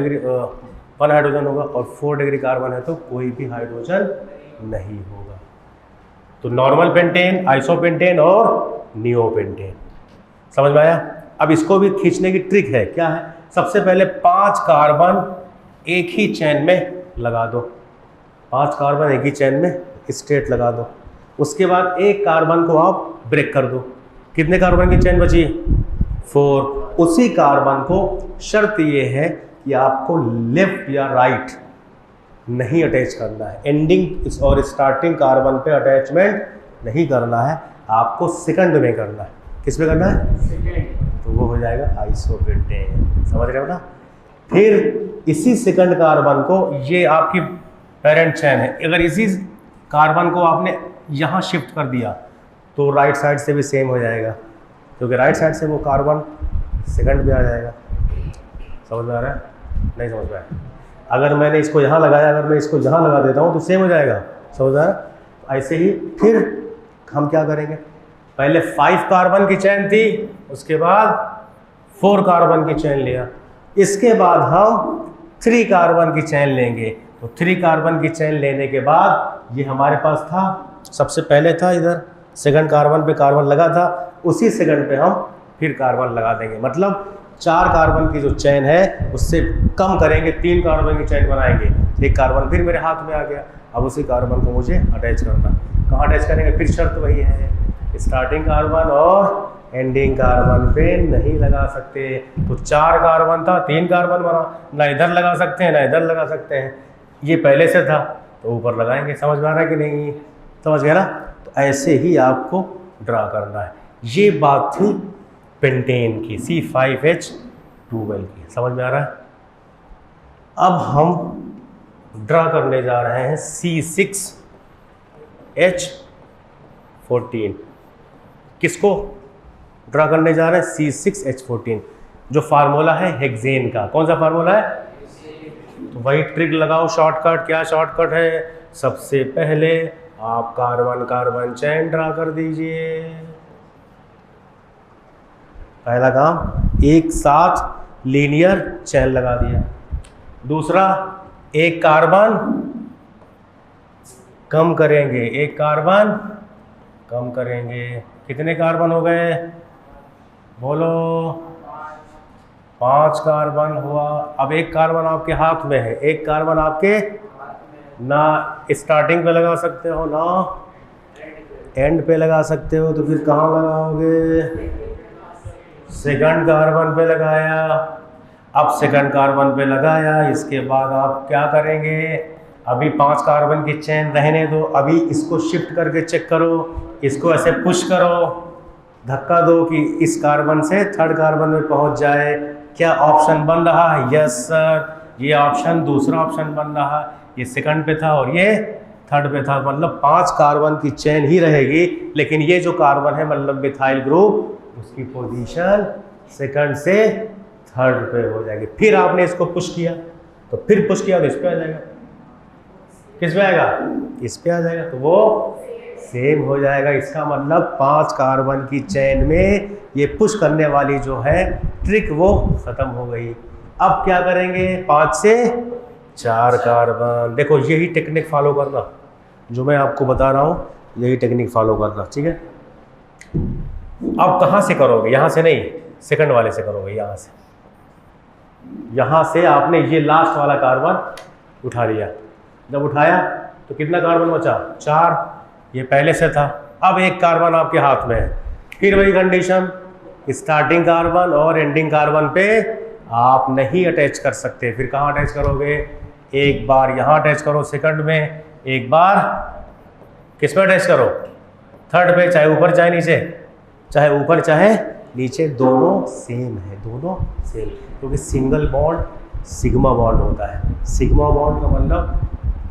हाइड्रोजन होगा, और 4 डिग्री कार्बन है तो कोई भी हाइड्रोजन नहीं होगा। तो नॉर्मल पेंटेन, आइसोपेंटेन और नियोपेंटेन। समझ में आया? अब इसको भी खींचने की ट्रिक है। क्या है? सबसे पहले 5 कार्बन एक ही चेन में लगा दो, 5 कार्बन एक ही चेन में स्ट्रेट लगा दो। उसके बाद एक कार्बन को आप ब्रेक कर दो। कितने कार्बन की चेन बची? 4। उसी कार्बन को शर्त ये है कि आपको लेफ्ट या राइट नहीं अटैच करना है, एंडिंग और स्टार्टिंग कार्बन पे अटैचमेंट नहीं करना है, आपको सेकंड में करना है। किस में करना है? सेकंड। तो वो हो जाएगा आइसोपेंटेन। समझ रहे हो ना? फिर इसी सेकंड कार्बन को, ये आपकी पेरेंट चेन है, अगर इसी कार्बन को आपने यहाँ शिफ्ट कर दिया तो राइट साइड से भी सेम हो जाएगा, क्योंकि राइट साइड से वो कार्बन सेकंड पे आ जाएगा। समझ में आ रहा है? नहीं समझ में आया? अगर मैंने इसको यहाँ लगाया, अगर मैं इसको यहाँ लगा देता हूँ तो सेम हो जाएगा। समझ में आ रहा है? ऐसे ही फिर हम क्या करेंगे, पहले 5 कार्बन की चेन थी, उसके बाद 4 कार्बन की चेन लिया, इसके बाद हम 3 कार्बन की चेन लेंगे। तो 3 कार्बन की चेन लेने के बाद ये हमारे पास था, सबसे पहले था इधर सेकंड कार्बन पे कार्बन लगा था, उसी सेकंड पे हम फिर कार्बन लगा देंगे। मतलब 4 कार्बन की जो चेन है उससे कम करेंगे, 3 कार्बन की चेन बनाएंगे। एक कार्बन फिर मेरे हाथ में आ गया, अब उसी कार्बन को मुझे अटैच करना। कहाँ अटैच करेंगे? फिर शर्त वही है, स्टार्टिंग कार्बन और एंडिंग कार्बन पे नहीं लगा सकते। तो 4 कार्बन था, 3 कार्बन बना, ना इधर लगा सकते हैं ना इधर लगा सकते हैं, ये पहले से था तो ऊपर लगाएंगे। समझ में आ रहा है कि नहीं? समझ गया ना? तो ऐसे ही आपको ड्रा करना है। ये बात थी पेंटेन की, C5H12 की। समझ में आ रहा है? अब हम ड्रा करने जा रहे हैं C6H14। किसको ड्रा करने जा रहे हैं? C6H14, जो फार्मूला है हेक्सेन का। कौन सा फार्मूला है? तो वही ट्रिक लगाओ, शॉर्टकट। क्या शॉर्टकट है? सबसे पहले आप कार्बन कार्बन चेन ड्रा कर दीजिए। पहला काम, एक साथ लीनियर चेन लगा दिया। दूसरा, एक कार्बन कम करेंगे, एक कार्बन कम करेंगे। कितने कार्बन हो गए? बोलो। 5 कार्बन हुआ। अब एक कार्बन आपके हाथ में है, एक कार्बन आपके ना स्टार्टिंग पे लगा सकते हो ना एंड पे लगा सकते हो, तो फिर कहाँ लगाओगे? सेकंड कार्बन पे लगाया। अब सेकंड कार्बन पे लगाया, इसके बाद आप क्या करेंगे? अभी 5 कार्बन की चेन रहने दो, अभी इसको शिफ्ट करके चेक करो, इसको ऐसे पुश करो, धक्का दो कि इस कार्बन से थर्ड कार्बन में पहुंच जाए। क्या ऑप्शन बन रहा है? यस सर, ये ऑप्शन दूसरा ऑप्शन बन रहा है। ये सेकंड पे था और ये थर्ड पे था, मतलब 5 कार्बन की चेन ही रहेगी, लेकिन ये जो कार्बन है मतलब मिथाइल ग्रुप, उसकी पोजीशन सेकंड से थर्ड पे हो जाएगी। फिर आपने इसको पुश किया, तो फिर पुश किया तो इस पे आ जाएगा। किस पे आएगा? इस पे आ जाएगा, तो वो सेम हो जाएगा। इसका मतलब 5 कार्बन की चेन में ये पुश करने वाली जो है ट्रिक, वो ख़त्म हो गई। अब क्या करेंगे? 5 से 4 कार्बन। देखो यही टेक्निक फॉलो करना जो मैं आपको बता रहा हूँ, यही टेक्निक फॉलो करना, ठीक है? अब कहाँ से करोगे? यहाँ से नहीं, सेकंड वाले से करोगे। यहाँ से, यहाँ से आपने ये लास्ट वाला कार्बन उठा लिया। जब उठाया तो कितना कार्बन बचा? 4। ये पहले से था। अब एक कार्बन आपके हाथ में है, फिर वही कंडीशन, स्टार्टिंग कार्बन और एंडिंग कार्बन पे आप नहीं अटैच कर सकते। फिर कहाँ अटैच करोगे? एक बार यहाँ अटैच करो सेकंड में, एक बार किस पे अटैच करो? थर्ड पे। चाहे ऊपर चाहे नीचे, चाहे ऊपर चाहे नीचे, दोनों सेम है, दोनों सेम। क्योंकि सिंगल बॉन्ड सिग्मा बॉन्ड होता है। सिग्मा बॉन्ड का मतलब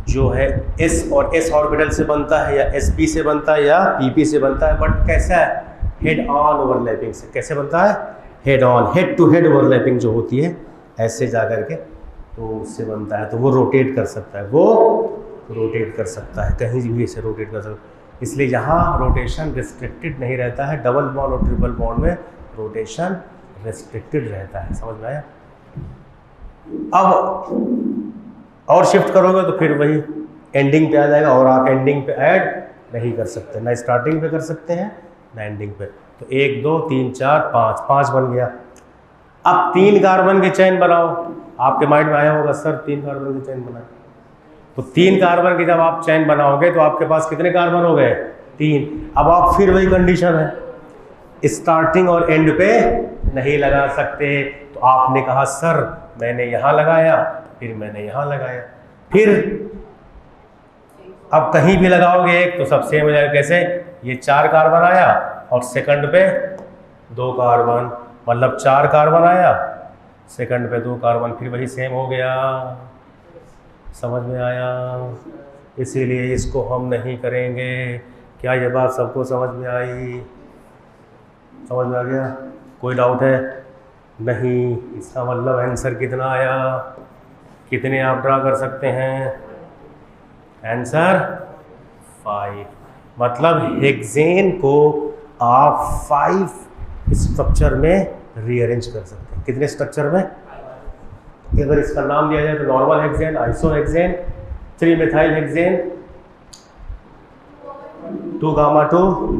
जो है S और S ऑर्बिटल से बनता है, या sp से बनता है, या pp से बनता है। बट कैसा है? हेड ऑन ओवरलैपिंग से। कैसे बनता है? Head on, head to head overlapping जो होती है, ऐसे जा कर के तो उससे बनता है। तो वो रोटेट कर सकता है, वो रोटेट कर सकता है, कहीं भी से रोटेट कर सकता है। इसलिए यहाँ रोटेशन रिस्ट्रिक्टेड नहीं रहता है। डबल बॉन्ड और ट्रिपल बॉन्ड में रोटेशन रिस्ट्रिक्टेड रहता है। समझ में आया? अब और शिफ्ट करोगे तो फिर वही एंडिंग पे आ जाएगा, और आप एंडिंग पे ऐड नहीं कर सकते, ना स्टार्टिंग पे कर सकते हैं ना एंडिंग पे। तो 1 2 3 4 5, 5 बन गया। अब 3 कार्बन की चेन बनाओ। आपके माइंड में आया होगा सर 3 कार्बन की चेन बनाए, तो 3 कार्बन की जब आप चेन बनाओगे तो आपके पास कितने कार्बन हो गए? 3। अब आप फिर वही कंडीशन है, स्टार्टिंग और एंड पे नहीं लगा सकते। तो आपने कहा सर मैंने यहाँ लगाया, फिर मैंने यहाँ लगाया, फिर अब कहीं भी लगाओगे एक तो सब सेम हो जाएगा। कैसे? ये 4 कार्बन आया और सेकंड पे 2 कार्बन, मतलब 4 कार्बन आया, सेकंड पे 2 कार्बन, फिर वही सेम हो गया। समझ में आया? इसीलिए इसको हम नहीं करेंगे। क्या ये बात सबको समझ में आई? समझ में आ गया? कोई डाउट है? नहीं। इसका मतलब आंसर कितना आया? कितने आप ड्रा कर सकते हैं? आंसर 5। मतलब हेक्सेन को आप 5 स्ट्रक्चर में रीअरेंज कर सकते हैं। कितने स्ट्रक्चर में? अगर इसका नाम दिया जाए तो normal hexane, iso hexane, 3 methyl hexane, 2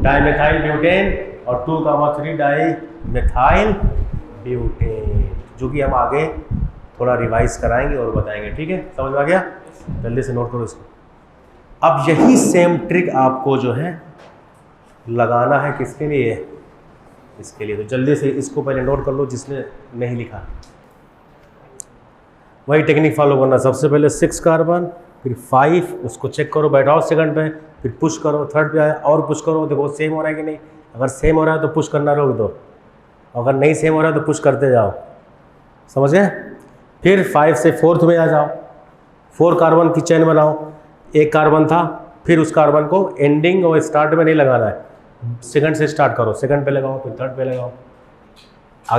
dimethyl butane और 2 डाइमेथाइल ब्यूटेन, जो कि हम आगे थोड़ा रिवाइज कराएंगे और बताएंगे। ठीक है? समझ में आ गया? जल्दी से नोट करो इसको। अब यही सेम ट्रिक आपको जो है लगाना है किसके लिए? इसके लिए। तो जल्दी से इसको पहले नोट कर लो जिसने नहीं लिखा। वही टेक्निक फॉलो करना। सबसे पहले 6 कार्बन, फिर 5, उसको चेक करो, बैठाओ सेकंड पे, फिर पुश करो, थर्ड पे आया और पुश करो, देखो सेम हो रहा है कि नहीं। अगर सेम हो रहा है तो पुश करना रोक दो, अगर नहीं सेम हो रहा है तो पुश करते जाओ। समझ गए? फिर 5 से 4th में आ जाओ, 4 कार्बन की चेन बनाओ। 1 कार्बन था, फिर उस कार्बन को एंडिंग और स्टार्ट में नहीं लगाना है, सेकंड से स्टार्ट करो, सेकंड पे लगाओ, फिर थर्ड पे लगाओ,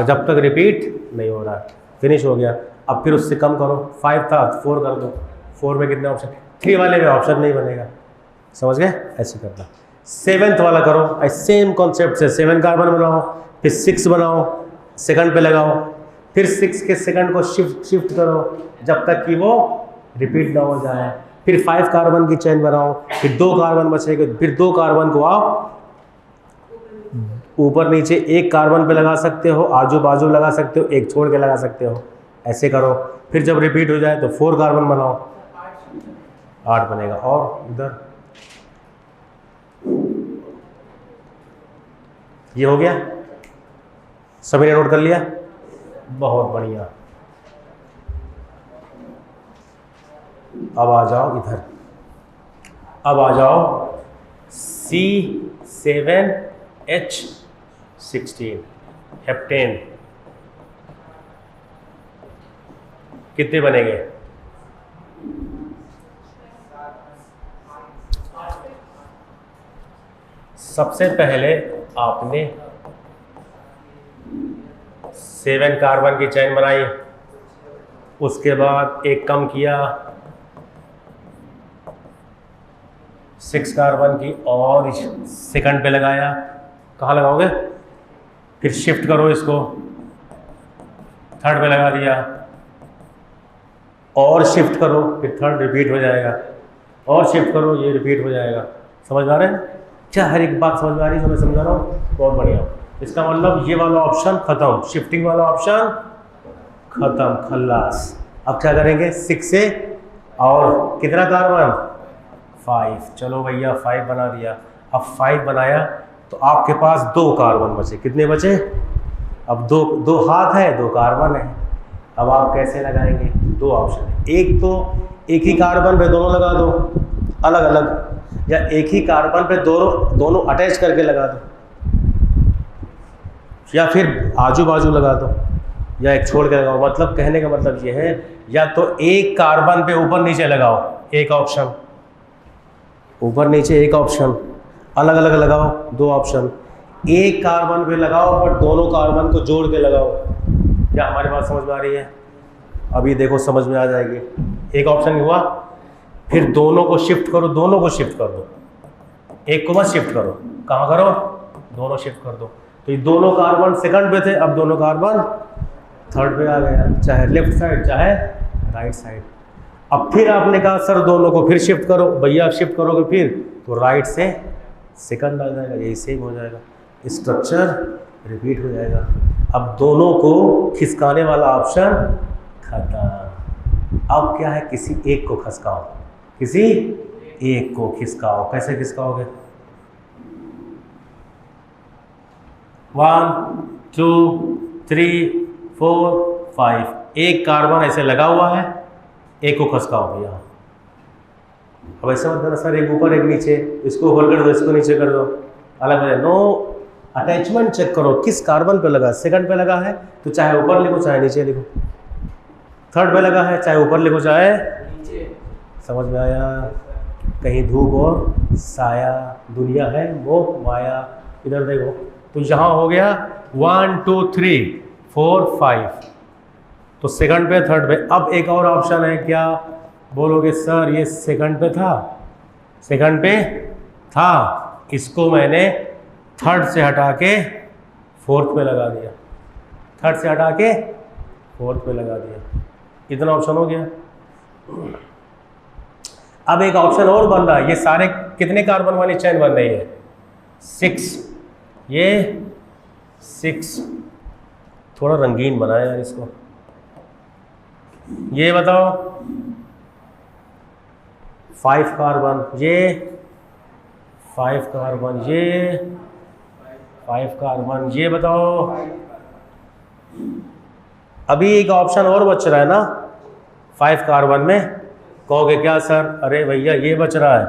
जब तक रिपीट नहीं हो रहा है। फिनिश हो गया। अब फिर उससे कम करो, 5 था 4 कर दो, 4 में कितने ऑप्शन? 3 वाले में ऑप्शन नहीं बनेगा। समझ गए? ऐसे करना। 7th वाला करो, सेम कॉन्सेप्ट से 7 कार्बन बनाओ, फिर 6 बनाओ, सेकंड पे लगाओ, फिर 6 के सेकंड को शिफ्ट करो जब तक कि वो रिपीट ना हो जाए। फिर 5 कार्बन की चेन बनाओ, फिर 2 कार्बन बचेंगे, फिर 2 कार्बन को आप ऊपर नीचे 1 कार्बन पे लगा सकते हो, आजू बाजू लगा सकते हो, एक छोड़ के लगा सकते हो। ऐसे करो। फिर जब रिपीट हो जाए तो 4 कार्बन बनाओ, 8 बनेगा। और इधर ये हो गया। सभी ने नोट कर लिया? बहुत बढ़िया। अब आ जाओ इधर, अब आ जाओ C7H16 हेप्टेन। कितने बनेंगे? सबसे पहले आपने 7 कार्बन की चेन बनाई, उसके बाद एक कम किया 6 कार्बन की और सेकंड पे लगाया। कहाँ लगाओगे? फिर शिफ्ट करो, इसको थर्ड पे लगा दिया और शिफ्ट करो, फिर थर्ड रिपीट हो जाएगा और शिफ्ट करो, ये रिपीट हो जाएगा। समझ में आ रहा है? क्या हर एक बात समझ में आ रही है जो मैं समझा रहा हूँ? बहुत बढ़िया। इसका मतलब ये वाला ऑप्शन खत्म, शिफ्टिंग वाला ऑप्शन खत्म, खल्लास। अब क्या करेंगे? 6 से और कितना कार्बन? 5। चलो भैया 5 बना दिया। अब 5 बनाया तो आपके पास 2 कार्बन बचे। कितने बचे? अब दो हाथ है, 2 कार्बन है। अब आप कैसे लगाएंगे? 2 ऑप्शन है। एक तो एक ही कार्बन पे दोनों लगा दो अलग अलग, या एक ही कार्बन पे दोनों अटैच करके लगा दो, या फिर आजू बाजू लगा दो, या एक छोड़ के लगाओ। मतलब कहने का मतलब ये है, या तो एक कार्बन पे ऊपर नीचे लगाओ, एक ऑप्शन, ऊपर नीचे एक ऑप्शन, अलग अलग लगाओ 2 ऑप्शन। एक कार्बन पे लगाओ पर दोनों कार्बन को जोड़ के लगाओ। क्या हमारी बात समझ में आ रही है? अभी देखो समझ में आ जाएगी। एक ऑप्शन हुआ, फिर दोनों को शिफ्ट करो, दोनों को शिफ्ट कर दो, एक को मत शिफ्ट करो। कहाँ करो? दोनों शिफ्ट कर दो। तो ये दोनों कार्बन सेकंड पे थे, अब दोनों कार्बन थर्ड पे आ गया, चाहे लेफ्ट साइड चाहे राइट साइड। अब फिर आपने कहा सर दोनों को फिर शिफ्ट करो। भैया शिफ्ट करोगे फिर तो राइट से सेकंड आ जाएगा, यही सेम हो जाएगा, स्ट्रक्चर रिपीट हो जाएगा। अब दोनों को खिसकाने वाला ऑप्शन खत्म। अब क्या है? किसी एक को खिसकाओ, किसी एक को खिसकाओ। कैसे खिसकाओगे? 1 2 3 4 5, एक कार्बन ऐसे लगा हुआ है, एक को खसकाओ भैया। अब ऐसा मत करना सर एक ऊपर एक नीचे, इसको ऊपर कर दो इसको नीचे कर दो, अलग हो जाए। नो, अटैचमेंट चेक करो किस कार्बन पे लगा। सेकंड पे लगा है तो चाहे ऊपर लिखो चाहे नीचे लिखो। थर्ड पे लगा है चाहे ऊपर लिखो चाहे नीचे। समझ में आया? कहीं धूप और साया, दुनिया है मोह माया। इधर देखो तो यहाँ हो गया 1 2 3 4 5, तो सेकंड पे थर्ड पे। अब एक और ऑप्शन है, क्या बोलोगे सर ये सेकंड पे था, सेकंड पे था, इसको मैंने थर्ड से हटा के फोर्थ पे लगा दिया, थर्ड से हटा के फोर्थ पे लगा दिया। इतना ऑप्शन हो गया। अब एक ऑप्शन और बन रहा है, ये सारे कितने कार्बन वाली चेन बन रही है? 6, ये 6। थोड़ा रंगीन बनाया यार इसको। ये बताओ 5 कार्बन, ये 5 कार्बन, ये 5 कार्बन, ये बताओ। अभी एक ऑप्शन और बच रहा है ना 5 कार्बन में। कहोगे क्या सर? अरे भैया ये बच रहा है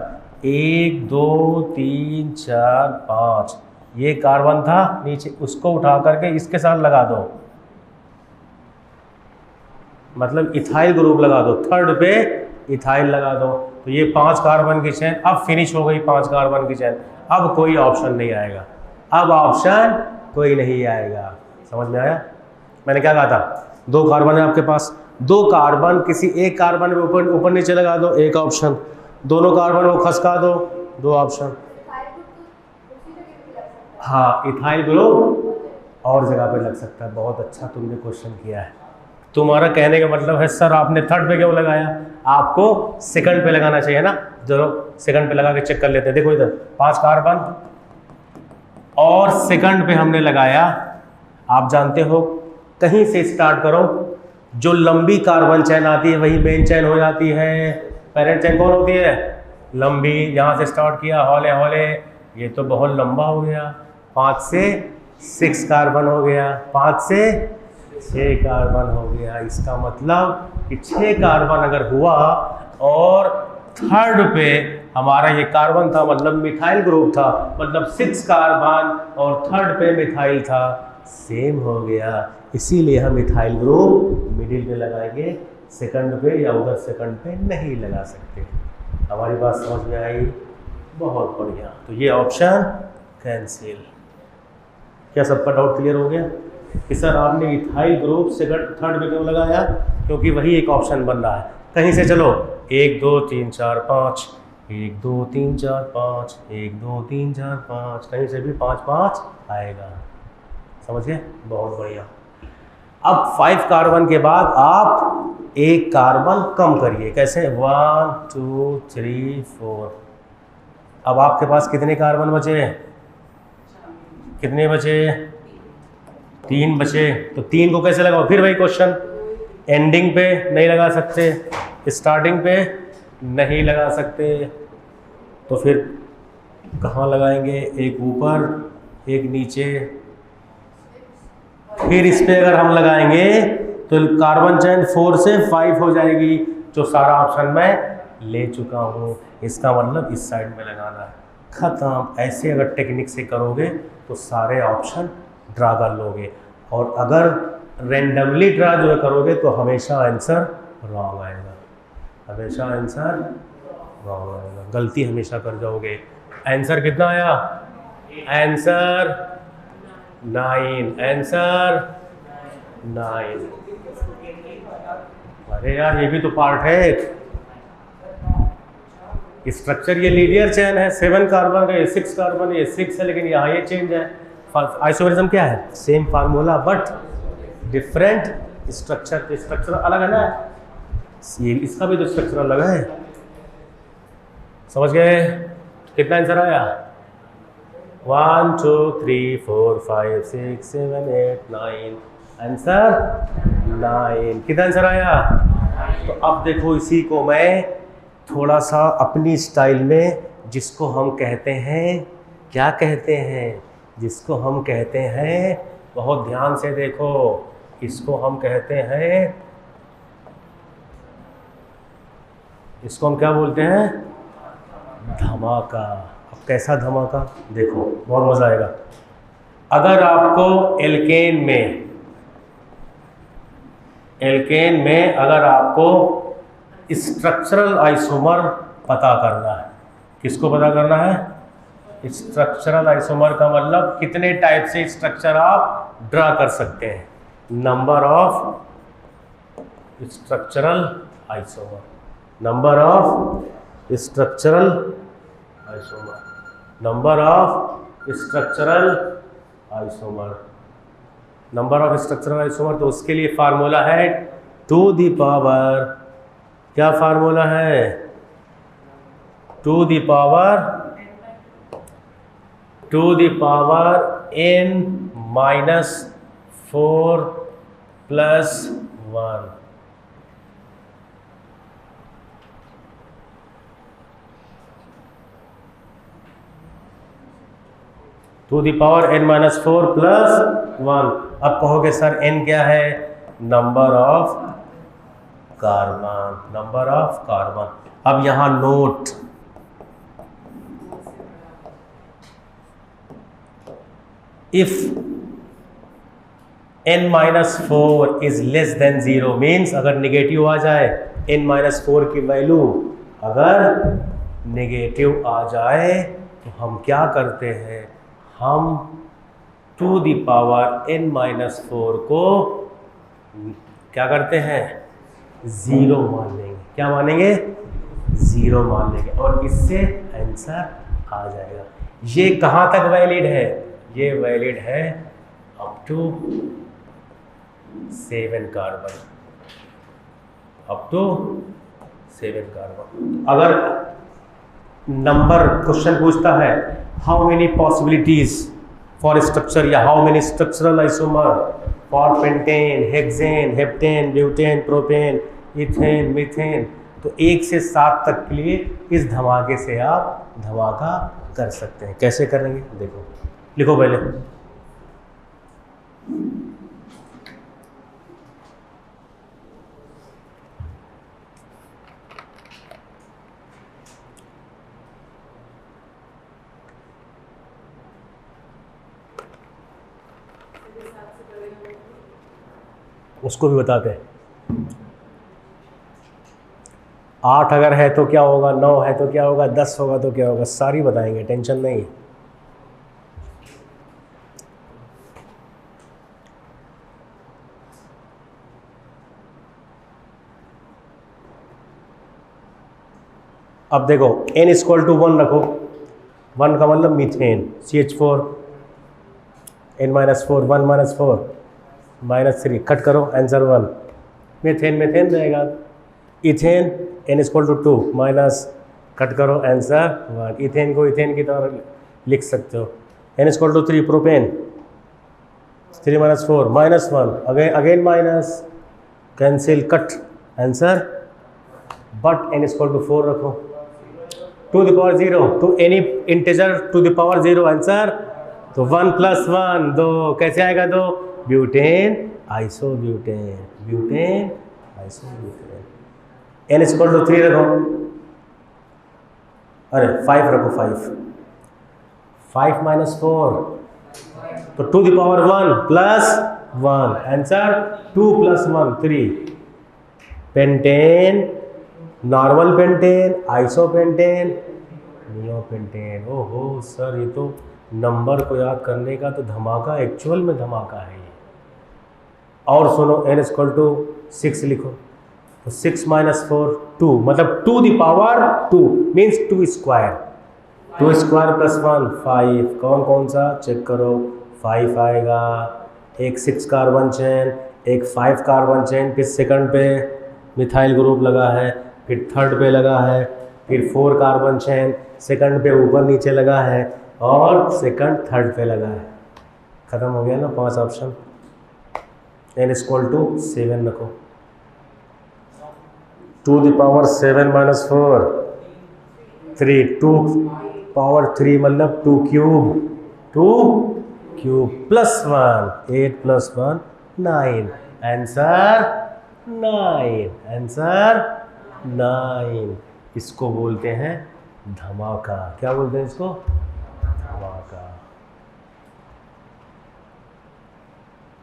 1 2 3 4 5, ये कार्बन था नीचे, उसको उठा करके इसके साथ लगा दो, मतलब इथाइल ग्रुप लगा दो, थर्ड पे इथाइल लगा दो, तो ये 5 कार्बन की चेन अब फिनिश हो गई। 5 कार्बन की चेन, अब कोई ऑप्शन नहीं आएगा, अब ऑप्शन कोई नहीं आएगा। समझ में आया? मैंने क्या कहा था? 2 कार्बन है आपके पास, 2 कार्बन किसी एक कार्बन में ऊपर ऊपर नीचे लगा दो, एक ऑप्शन। दोनों कार्बन को खसका दो, 2 ऑप्शन। हाँ, इथाइल ग्रुप और जगह पे लग सकता है। बहुत अच्छा तुमने क्वेश्चन किया है। तुम्हारा कहने का मतलब है सर आपने थर्ड पे क्यों लगाया? आपको सेकंड पे लगाना चाहिए ना। चलो सेकंड पे लगा के चेक कर लेते हैं। देखो इधर 5 कार्बन और सेकंड पे हमने लगाया। आप जानते हो कहीं से स्टार्ट करो, जो लंबी कार्बन चेन आती है वही मेन चेन हो जाती है। पेरेंट चेन कौन होती है? लंबी। यहाँ से स्टार्ट किया हौले हौले, ये तो बहुत लंबा हो गया। 5 से 6 कार्बन हो गया, 5 से 6 कार्बन हो गया। इसका मतलब कि 6 कार्बन अगर हुआ और थर्ड पे हमारा ये कार्बन था, मतलब मिथाइल ग्रुप था, मतलब 6 कार्बन और थर्ड पे मिथाइल था, सेम हो गया। इसीलिए हम मिथाइल ग्रुप मिडिल पे लगाएंगे, सेकंड पे या उधर सेकंड पे नहीं लगा सकते। हमारी बात समझ में आई? बहुत बढ़िया। तो ये ऑप्शन कैंसिल। क्या सबका डाउट क्लियर हो गया कि सर आपने इथाइल ग्रुप सेकंड थर्ड पे क्यों लगाया? क्योंकि वही एक ऑप्शन बन रहा है। कहीं से चलो 1 2 3 4 5, 1 2 3 4 5, 1 2 3 4 5, कहीं से भी 5 5 आएगा। समझ गए? बहुत बढ़िया। अब 5 कार्बन के बाद आप एक कार्बन कम करिए। कैसे? 1 2 3 4। अब आपके पास कितने कार्बन बचे? कितने बचे? 3 बचे। तो 3 को कैसे लगाओ? फिर वही क्वेश्चन, एंडिंग पे नहीं लगा सकते, स्टार्टिंग पे नहीं लगा सकते, तो फिर कहाँ लगाएंगे? एक ऊपर एक नीचे। फिर इस पे अगर हम लगाएंगे तो कार्बन चेन 4 से 5 हो जाएगी, जो सारा ऑप्शन मैं ले चुका हूँ। इसका मतलब इस साइड में लगाना है। खत्म। ऐसे अगर टेक्निक से करोगे तो सारे ऑप्शन ड्रा कर लोगे, और अगर रेंडमली ड्रा जो करोगे तो हमेशा आंसर रॉन्ग आएगा, हमेशा आंसर रॉन्ग आएगा, गलती हमेशा कर जाओगे। आंसर कितना आया? Answer 9, answer 9। अरे यार ये भी तो पार्ट है। स्ट्रक्चर ये लीनियर चेन है, 7 कार्बन का, ये 6 कार्बन, ये 6 है, लेकिन यहाँ ये चेंज है। आइसोमेरिज्म क्या है? Same formula but different structure. तो स्ट्रक्चर अलग है ना, ये इसका भी तो स्ट्रक्चर अलग है। समझ गए? कितना आंसर आया? 1 2 3 4 5 6 7 8 9। आंसर 9। कितना आंसर आया? तो अब देखो इसी को मैं थोड़ा सा अपनी स्टाइल में, जिसको हम कहते हैं, क्या कहते हैं? जिसको हम कहते हैं बहुत ध्यान से देखो, इसको हम कहते हैं, इसको हम क्या बोलते हैं? धमाका। अब कैसा धमाका? देखो बहुत मजा आएगा। अगर आपको एल्केन में अगर आपको स्ट्रक्चरल आइसोमर पता करना है, किसको पता करना है? स्ट्रक्चरल आइसोमर का मतलब कितने टाइप से स्ट्रक्चर आप ड्रा कर सकते हैं। Number of structural isomer, number of structural isomer, number of structural isomer, number of structural isomer. तो उसके लिए फार्मूला है टू द पावर, क्या फार्मूला है? Two the power n minus 4 plus 1। Two the power n minus 4 plus 1। अब कहोगे sir n क्या है? Number of carbon, number of carbon. अब यहां note, if n minus 4 is less than 0 means अगर negative आ जाए, n माइनस 4 की value अगर नेगेटिव आ जाए तो हम क्या करते हैं? हम two the power n minus 4 को क्या करते हैं? 0 मान लेंगे। क्या मानेंगे? 0 मान लेंगे और इससे आंसर आ जाएगा। ये कहाँ तक वैलिड है? ये वैलिड है up to 7 carbon, up to 7 carbon. अगर नंबर क्वेश्चन पूछता है how many possibilities for structure या how many structural isomer for pentane, hexane, heptane, butane, propane, ethane, methane, तो 1 से 7 तक के लिए इस धमाके से आप धमाका कर सकते हैं। कैसे करेंगे देखो, लिखो पहले। उसको भी बताते हैं। 8 अगर है तो क्या होगा, 9 है तो क्या होगा, 10 होगा तो क्या होगा, सारी बताएंगे, टेंशन नहीं। अब देखो n इक्वल टू 1 रखो, 1 का मतलब methane CH4, n minus 4, 1 minus 4 minus 3, cut करो आंसर 1। मीथेन मीथेन रहेगा। Ethane n equal to 2 minus, cut करो आंसर 1। इथेन को इथेन की तरह लिख सकते हो। n equal to 3 propane, 3 minus 4 minus 1, again minus, cancel, cut answer. But n equal to 4 रखो, two the power 0 two any integer to the power 0 answer. तो 1 plus 1 2, कैसे आएगा 2? Butane isobutane, butane isobutane. n equal to 3 रखो, अरे 5 रखो, 5 minus 4 तो two the power 1 plus 1 answer. 2 plus 1 3। Pentane, normal pentane, isopentane, neopentane. ओहो sir, ये तो नंबर को याद करने का तो धमाका, एक्चुअल में धमाका है ये। और सुनो, n इक्वल टू 6 लिखो, तो 6 माइनस 4 2, मतलब two the power 2 means 2 square, 2 square plus 1 5। कौन कौन सा चेक करो, 5 आएगा। एक 6 कार्बन चेन, एक 5 कार्बन चेन, फिर सेकंड पे मिथाइल ग्रुप लगा है, फिर थर्ड पे लगा है, फिर 4 कार्बन चेन, सेकंड पे ऊपर नीचे लगा है, और सेकंड थर्ड पे लगा है। ख़त्म हो गया ना 5 ऑप्शन। n इक्वल टू 7 रखो, two the power 7 minus 4 3, 2 power 3 मतलब 2 cube, 2 cube plus 1, 8 plus 1 9, answer 9, answer 9। इसको बोलते हैं धमाका। क्या बोलते हैं इसको? धमाका।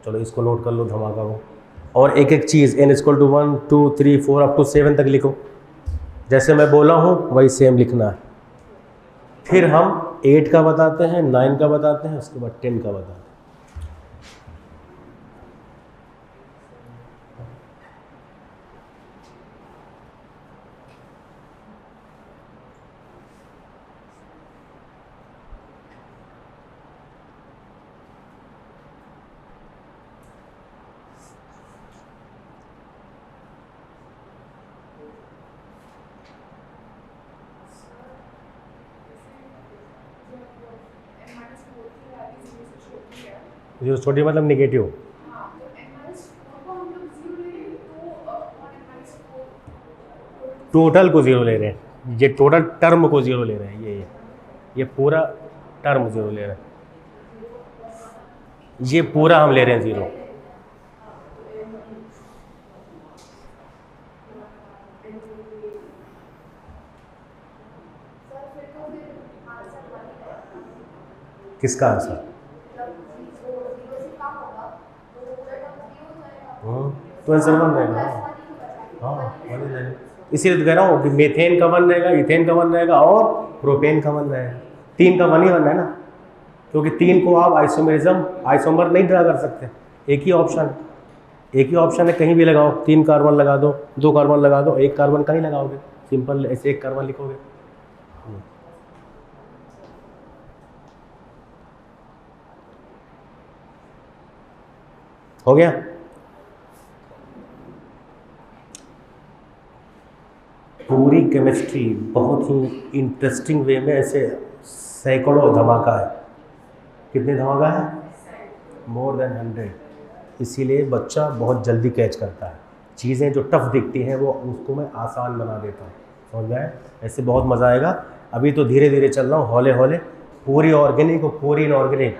चलो इसको नोट कर लो धमाका को। और एक एक चीज़ n equal to 1 2 3 4 up to 7 तक लिखो। जैसे मैं बोला हूँ वही सेम लिखना है। फिर हम 8 का बताते हैं, 9 का बताते हैं, उसके बाद 10 का बताते हैं। जो छोटी मतलब निगेटिव। टोटल को जीरो ले रहे हैं, ये टोटल टर्म को जीरो ले रहे हैं। ये पूरा टर्म जीरो ले रहे हैं, ये पूरा हम ले रहे हैं जीरो। किसका आंसर? तो आंसर 1 रहेगा। हाँ 1 रहेगा। इसीलिए तो कह रहा हूँ कि मीथेन का 1 रहेगा, इथेन का 1 रहेगा और प्रोपेन का 1 रहेगा। 3 का 1 ही 1 है ना, क्योंकि 3 को आप आइसोमर नहीं ड्रा कर सकते। एक ही ऑप्शन है, कहीं भी लगाओ। 3 कार्बन लगा दो, 2 कार्बन लगा दो, 1 कार्बन कहीं लगाओगे, सिंपल ऐसे 1 कार्बन लिखोगे। हो गया? पूरी केमिस्ट्री बहुत ही इंटरेस्टिंग वे में ऐसे सैकड़ों धमाका है। कितने धमाका है? More than 100। इसीलिए बच्चा बहुत जल्दी कैच करता है। चीज़ें जो टफ दिखती हैं वो उसको मैं आसान बना देता हूँ। समझ में आया? ऐसे बहुत मज़ा आएगा। अभी तो धीरे धीरे चल रहा हूँ, हौले हौले। पूरी ऑर्गेनिक और पूरी इनऑर्गेनिक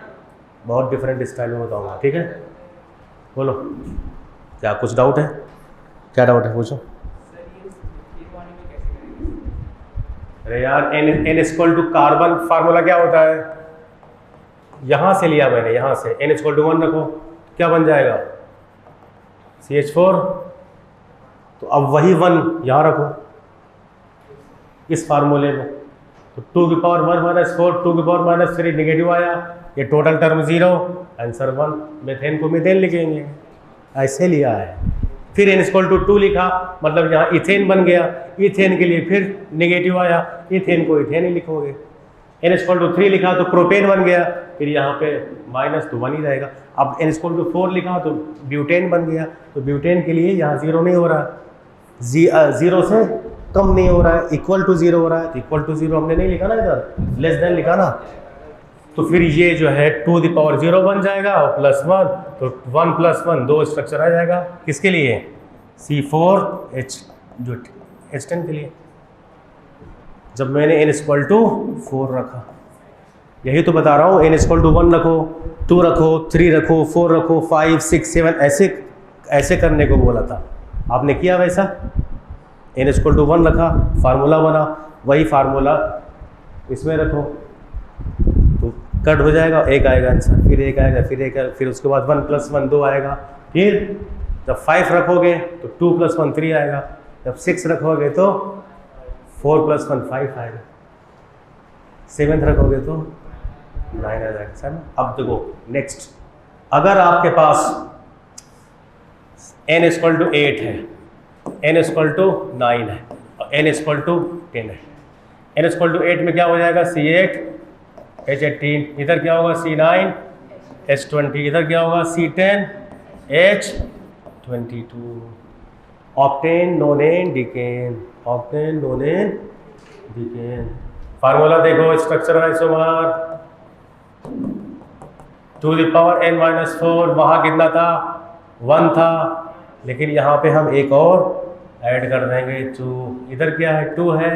बहुत डिफरेंट स्टाइल में बताऊँगा। ठीक है, बोलो क्या कुछ डाउट है? क्या डाउट है पूछो। अरे यार n equal to carbon formula क्या होता है? यहाँ से लिया मैंने, यहाँ से n इक्वल टू 1 रखो, क्या बन जाएगा? CH4। तो अब वही 1 यहाँ रखो इस फार्मूले में, तो 2 की पावर 1 माइनस 4, 2 की पावर -3 निगेटिव आया, ये टोटल टर्म 0, आंसर 1। मीथेन को मीथेन लिखेंगे, ऐसे लिया है। फिर n इक्वल टू 2 लिखा, मतलब यहाँ इथेन बन गया। इथेन के लिए फिर निगेटिव आया, इथेन को इथेन ही लिखोगे। n इक्वल टू 3 लिखा तो प्रोपेन बन गया, फिर यहाँ पे माइनस तो 1 ही रहेगा। अब n इक्वल टू 4 लिखा तो ब्यूटेन बन गया, तो ब्यूटेन के लिए यहाँ 0 नहीं हो रहा, 0 से कम नहीं हो रहा है, इक्वल टू 0 हो रहा है। तो इक्वल टू 0 हमने नहीं लिखा ना, इधर लेस देन लिखा ना, तो फिर ये जो है 2 की पावर 0 बन जाएगा और +1, तो 1 + 1 2 स्ट्रक्चर आ जाएगा। किसके लिए? C4H जो H10 के लिए। जब मैंने n इक्वल टू 4 रखा, यही तो बता रहा हूँ, n इक्वल टू 1 रखो, 2 रखो, 3 रखो, 4 रखो, 5 6 7 ऐसे करने को बोला था। आपने किया वैसा? n इक्वल टू 1 रखा, फार्मूला बना, वही फार्मूला इसमें रखो तो कट हो जाएगा, 1 आएगा आंसर, फिर 1 आएगा, फिर 1 आएगा, फिर उसके बाद 1 + 1 2 आएगा। फिर जब 5 रखोगे तो 2 + 1 3 आएगा, जब 6 रखोगे तो 4 + 1 5 आएगा, 7 रखोगे तो 9 आ जाएगा। सर अब देखो नेक्स्ट, अगर आपके पास n इक्वल टू 8 है, n इक्वल टू 9 है और n इक्वल टू 10 है। n इक्वल टू 8 में क्या हो जाएगा? C8 H18, इधर क्या होगा? C9 H20, इधर क्या होगा? C10 H22। Octane, nonane, decane, octane, nonane, decane. Formula देखो, स्ट्रक्चर आइसोमर 2 की पावर n-4, वहाँ कितना था? 1 था, लेकिन यहाँ पे हम एक और ऐड कर देंगे 2। इधर क्या है? 2 है,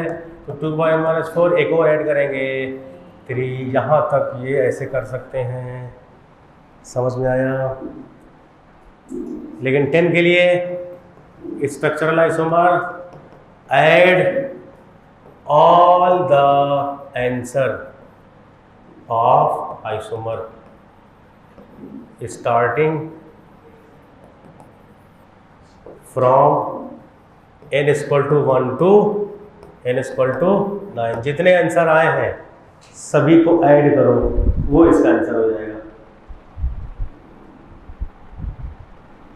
तो 2 की पावर n-4 एक और ऐड करेंगे 3। यहाँ तक ये ऐसे कर सकते हैं, समझ में आया? लेकिन 10 के लिए structural isomer add all the answer of isomer starting from n equal to 1 to n equal to 9। जितने आंसर आए हैं सभी को ऐड करो, वो इसका आंसर हो जाएगा।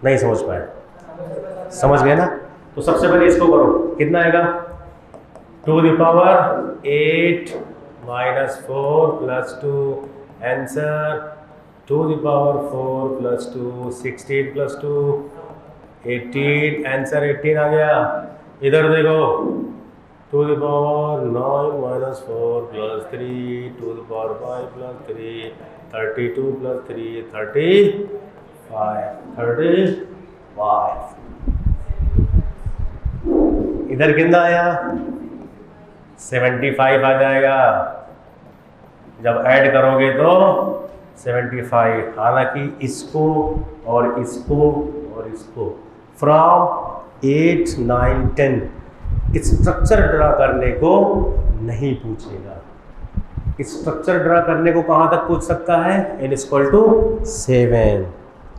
नहीं समझ पाए? समझ गए ना? तो सबसे पहले इसको करो, कितना आएगा? 2 the power 8 minus 4 plus 2 answer 2 the power 4 plus 2 16 plus 2 18 answer 18 आ गया। इधर देखो 2 the power 9 minus 4 plus 3 2 the power 5 plus 3 32 plus 3 35 इधर कितना आया? 75 आ जाएगा। जब ऐड करोगे तो 75। हालांकि इसको और इसको और इसको फ्रॉम 8 9 10 स्ट्रक्चर ड्रा करने को नहीं पूछेगा। स्ट्रक्चर ड्रा करने को कहाँ तक पूछ सकता है? n इक्वल टू 7,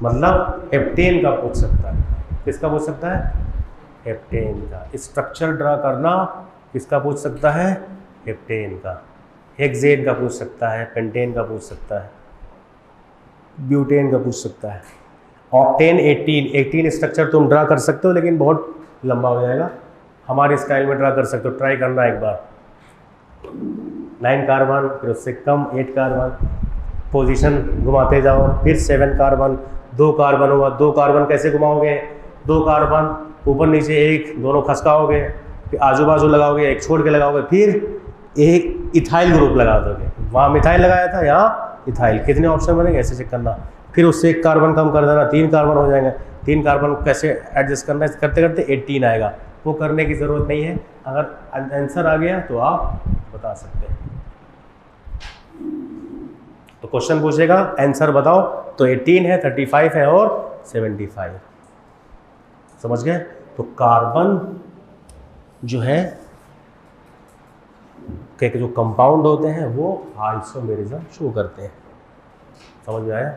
मतलब हेप्टेन का पूछ सकता है। किसका पूछ सकता है? हेप्टेन का। स्ट्रक्चर ड्रा करना किसका पूछ सकता है? हेप्टेन का। हेक्सेन का पूछ सकता है, पेंटेन का पूछ सकता है, ब्यूटेन का पूछ सकता है। ऑक्टेन 18 स्ट्रक्चर तुम ड्रा कर सकते हो, लेकिन बहुत लंबा हो जाएगा। हमारे स्टाइल में ड्रा कर सकते हो, ट्राई करना एक बार। 9 कार्बन, फिर उससे कम 8 कार्बन, पोजीशन घुमाते जाओ, फिर 7 कार्बन, 2 कार्बन हुआ, 2 कार्बन कैसे घुमाओगे? 2 कार्बन ऊपर नीचे एक, दोनों खसकाओगे, फिर आजू बाजू लगाओगे, एक छोड़ के लगाओगे, फिर एक इथाइल ग्रुप लगा दोगे। वहाँ मिथाइल लगाया था, यहाँ इथाइल। कितने ऑप्शन बनेंगे ऐसे चेक करना। फिर उससे 1 कार्बन कम कर देना, 3 कार्बन हो जाएंगे। 3 कार्बन कैसे एडजस्ट करना है? करते करते 18 आएगा। वो करने की ज़रूरत नहीं है। अगर आंसर आ गया तो आप बता सकते हैं। तो क्वेश्चन पूछेगा आंसर बताओ, तो 18 है, 35 है और 75। समझ गए? तो कार्बन जो है के जो कंपाउंड होते हैं वो आइसोमेरिज्म शो करते हैं। समझ में आया?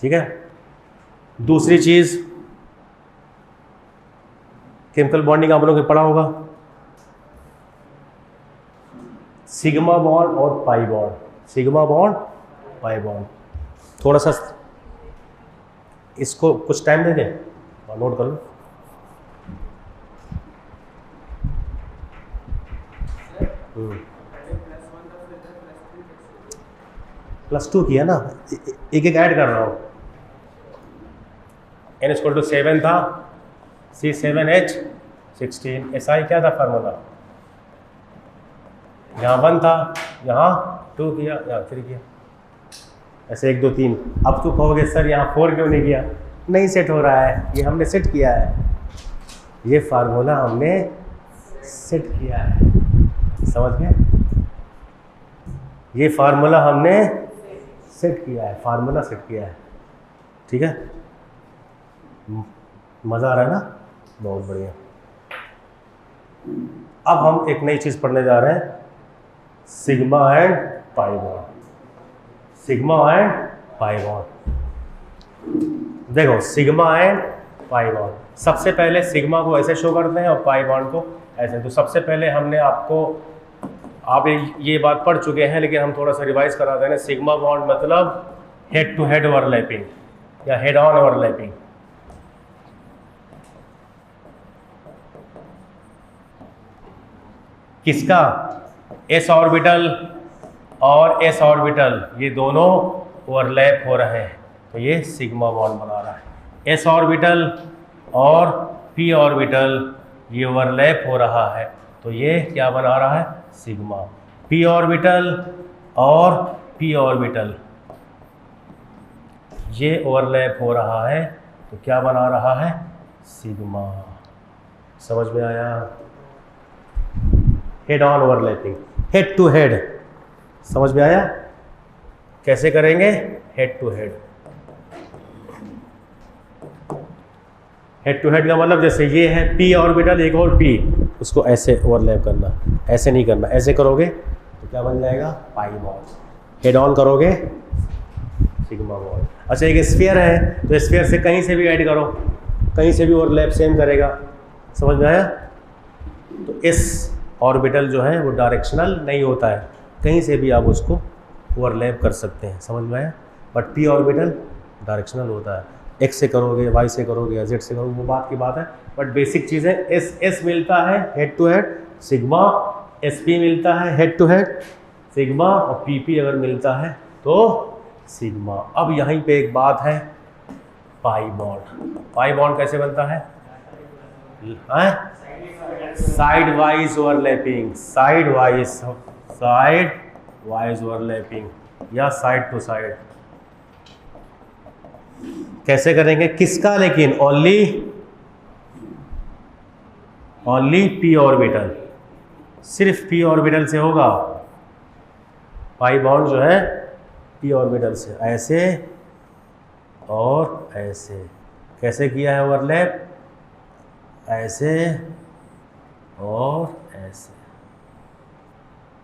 ठीक है। दूसरी चीज, केमिकल बॉन्डिंग आप लोगों ने पढ़ा होगा, सिग्मा बॉन्ड और pi bond. Sigma bond, pi bond. थोड़ा सा इसको कुछ टाइम दे दें और नोट कर लो। +2 किया ना, एक एक ऐड कर रहा हूँ। n इक्वल टू 7 था, C7H16। SI क्या था फार्मूला? यहाँ 1 था, यहाँ 2 किया, यहाँ 3 किया, ऐसे 1 2 3। अब तो कहोगे सर यहाँ 4 क्यों नहीं किया? नहीं सेट हो रहा है। ये हमने सेट किया है, ये फार्मूला हमने सेट किया है। समझ गए? ये फार्मूला हमने सेट किया है, फार्मूला सेट किया है। ठीक है, मज़ा आ रहा है ना? बहुत बढ़िया। अब हम एक नई चीज़ पढ़ने जा रहे हैं, sigma and pi bond. Sigma and pi bond. देखो सिग्मा एंड पाई बॉन्ड, सबसे पहले सिग्मा को ऐसे शो करते हैं और पाई बॉन्ड को ऐसे। तो सबसे पहले हमने आपको, आप ये बात पढ़ चुके हैं, लेकिन हम थोड़ा सा रिवाइज करा दें। सिग्मा बॉन्ड मतलब हेड टू हेड ओवरलैपिंग या हेड ऑन ओवरलैपिंग। किसका? s ऑर्बिटल और s ऑर्बिटल, ये दोनों ओवरलैप हो रहे हैं, तो ये सिग्मा बॉन्ड बना रहा है। s ऑर्बिटल और p ऑर्बिटल ये ओवरलैप हो रहा है, तो ये क्या बना रहा है? सिग्मा। p ऑर्बिटल और p ऑर्बिटल ये ओवरलैप हो रहा है, तो क्या बना रहा है? सिग्मा। समझ में आया? Head on overlapping, head to head, समझ में आया? कैसे करेंगे? Head to head. Head to head का मतलब जैसे ये है p ऑर्बिटल, एक और p, उसको ऐसे ओवरलैप करना, ऐसे नहीं करना, ऐसे करोगे तो क्या बन जाएगा? Pi bond. हेड ऑन करोगे सिग्मा बॉन्ड। अच्छा, एक स्फीयर है तो स्फीयर से कहीं से भी ऐड करो, कहीं से भी ओवरलैप सेम करेगा, समझ में आया? तो इस ऑर्बिटल जो है वो डायरेक्शनल नहीं होता है, कहीं से भी आप उसको ओवरलैप कर सकते हैं, समझ में आया? बट p ऑर्बिटल डायरेक्शनल होता है, x से करोगे, y से करोगे या z से करोगे, वो बात की बात है। बट बेसिक चीज़ है, s मिलता है head to head sigma, sp मिलता है हेड टू हेड सिग्मा, और pp अगर मिलता है तो सिग्मा। अब यहीं पे एक बात है, पाई बॉन्ड। पाई बॉन्ड कैसे बनता है? Side wise overlapping, side wise overlapping या साइड टू साइड। कैसे करेंगे? किसका? लेकिन ओनली p ऑर्बिटल, सिर्फ p ऑर्बिटल से होगा पाई बॉन्ड जो है, p ऑर्बिटल से। ऐसे और ऐसे। कैसे किया है ओवरलैप? ऐसे और ऐसे,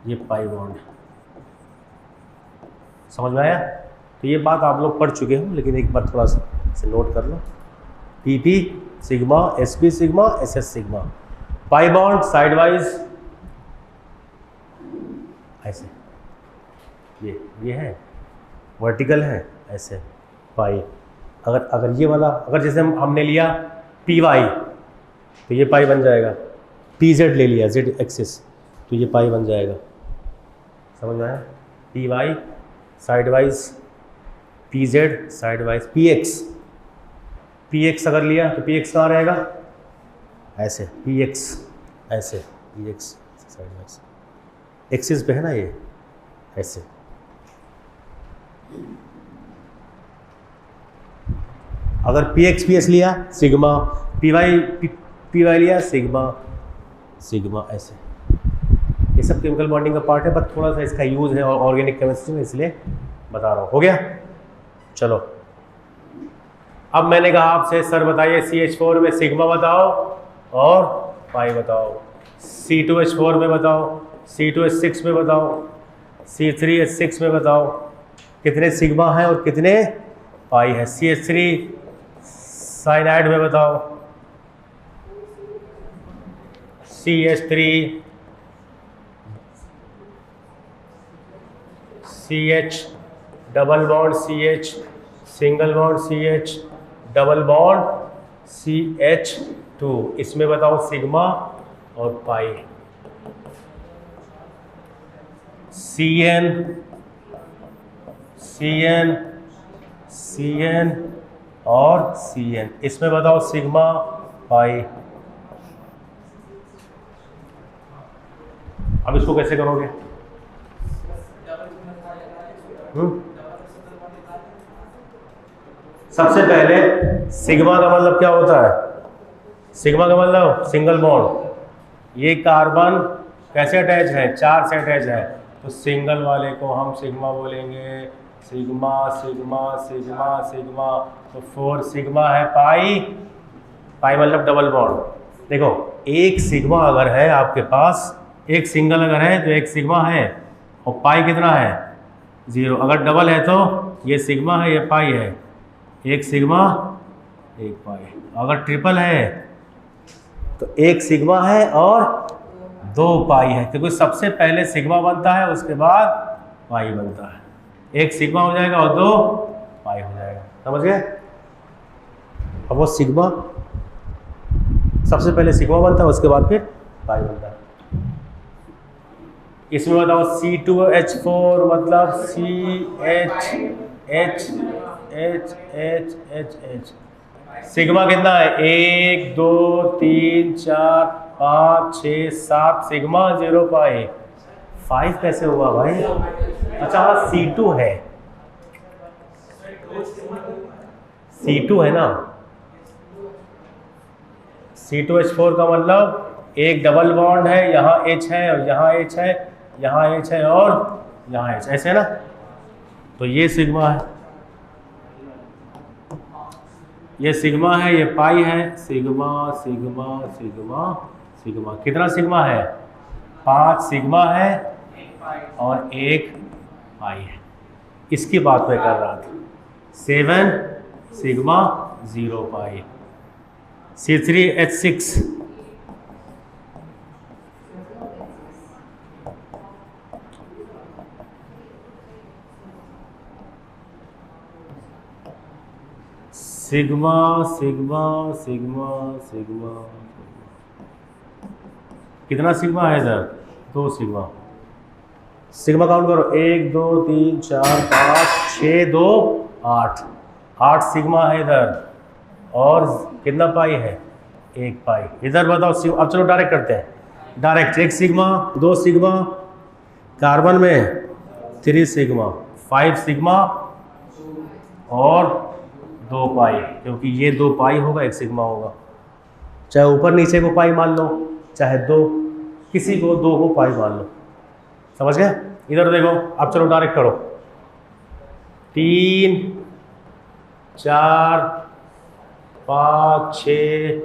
ये पाई बॉन्ड। समझ में आया? तो ये बात आप लोग पढ़ चुके हो, लेकिन एक बार थोड़ा सा नोट कर लो। PP sigma, SP sigma, SS sigma. Pi bond side wise ऐसे, ये है वर्टिकल है ऐसे पाई। अगर ये वाला, अगर जैसे हमने लिया PY तो ये पाई बन जाएगा, PZ ले लिया Z एक्सिस तो ये पाई बन जाएगा, समझ में आया? PY side wise, PZ side wise, PX अगर लिया तो PX कहाँ रहेगा? ऐसे, PX ऐसे, PX साइड वाइज, एक्सिस पे है ना ये, ऐसे। अगर PX लिया सिग्मा, PY लिया सिग्मा ऐसे। ये सब केमिकल बॉन्डिंग का पार्ट है, बस थोड़ा सा इसका यूज़ है और ऑर्गेनिक केमिस्ट्री में, इसलिए बता रहा हूँ। हो गया? चलो, अब मैंने कहा आपसे सर बताइए CH4 में सिग्मा बताओ और पाई बताओ, C2H4 में बताओ, C2H6 में बताओ, C3H6 में बताओ कितने सिग्मा है और कितने पाई है। CH3 साइनाइड में बताओ, CH3, CH double bond CH, single bond CH, double bond CH2, इसमें बताओ सिग्मा और पाई। CN और CN, इसमें बताओ सिग्मा पाई। अब इसको कैसे करोगे? सबसे पहले सिग्मा का मतलब क्या होता है? सिग्मा का मतलब सिंगल बॉन्ड। ये कार्बन कैसे अटैच है? 4 से अटैच है, तो सिंगल वाले को हम सिग्मा बोलेंगे, सिग्मा सिग्मा सिग्मा सिग्मा, तो 4 सिग्मा है। पाई मतलब डबल बॉन्ड। देखो, एक सिग्मा अगर है आपके पास, एक सिंगल अगर है तो एक सिग्मा है, और पाई कितना है? 0। अगर डबल है तो ये सिग्मा है, ये पाई है, एक सिग्मा एक पाई। अगर ट्रिपल है तो एक सिग्मा है और 2 पाई है, क्योंकि सबसे पहले सिग्मा बनता है, उसके बाद पाई बनता है। एक सिग्मा हो जाएगा और 2 पाई हो जाएगा, समझ गए? अब वो सिग्मा, सबसे पहले सिग्मा बनता है, उसके बाद फिर पाई बनता है। इसमें बताओ C2H4 मतलब CH। सिग्मा कितना है? 1 2 3 4 5 6 7 सिग्मा, 0 पाई। 5 कैसे हुआ भाई? अच्छा हाँ, C2 है, C2 है ना, C2H4 का मतलब एक डबल बॉन्ड है, यहाँ H है और यहाँ H है, यहाँ H है और यहाँ H, ऐसे है ना। तो ये सिग्मा है, ये सिग्मा है, ये पाई है। सिग्मा सिग्मा सिग्मा सिग्मा, कितना सिग्मा है? 5 सिग्मा है और 1 पाई है। इसकी बात मैं कर रहा था। 7 सिग्मा 0 पाई। C3H6 sigma sigma sigma sigma, कितना सिग्मा है इधर? 2 सिग्मा। सिग्मा काउंट करो, 1 2 3 4 5 6 2 8, 8 सिग्मा है इधर और कितना पाई है? 1 पाई। इधर बताओ सिग्मा। अब चलो डायरेक्ट करते हैं, डायरेक्ट। 1 सिग्मा, 2 सिग्मा, कार्बन में 3 सिग्मा, 5 सिग्मा और 2 पाई, क्योंकि ये 2 पाई होगा, 1 सिग्मा होगा। चाहे ऊपर नीचे को पाई मान लो, चाहे 2, किसी को 2 को पाई मान लो। समझ गए? इधर देखो। अब चलो डायरेक्ट करो। 3 4 5 6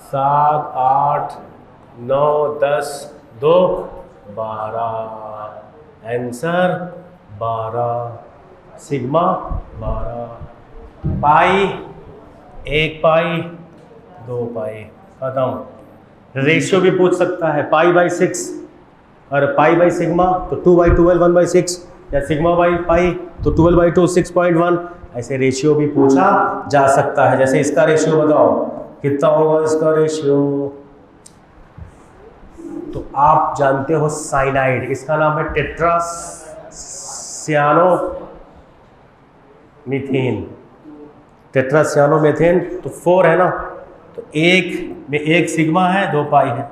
7 8 9 10 2 12, आंसर 12, सिग्मा 12, पाई 1 पाई 2 पाई, खत्म। रेशियो भी पूछ सकता है, पाई बाई 6 और पाई बाई सिग्मा तो 2 बाई 12 1 बाई 6, या सिग्मा बाई पाई तो 12 बाई 2 6.1। ऐसे रेशियो भी पूछा जा सकता है। जैसे इसका रेशियो बताओ, कितना होगा इसका रेशियो? तो आप जानते हो साइनाइड, इसका नाम है टेट्रासियानोमीथेन। टेट्रासियानोमीथेन तो 4 है ना, तो 1 में 1 सिग्मा है, 2 पाई है।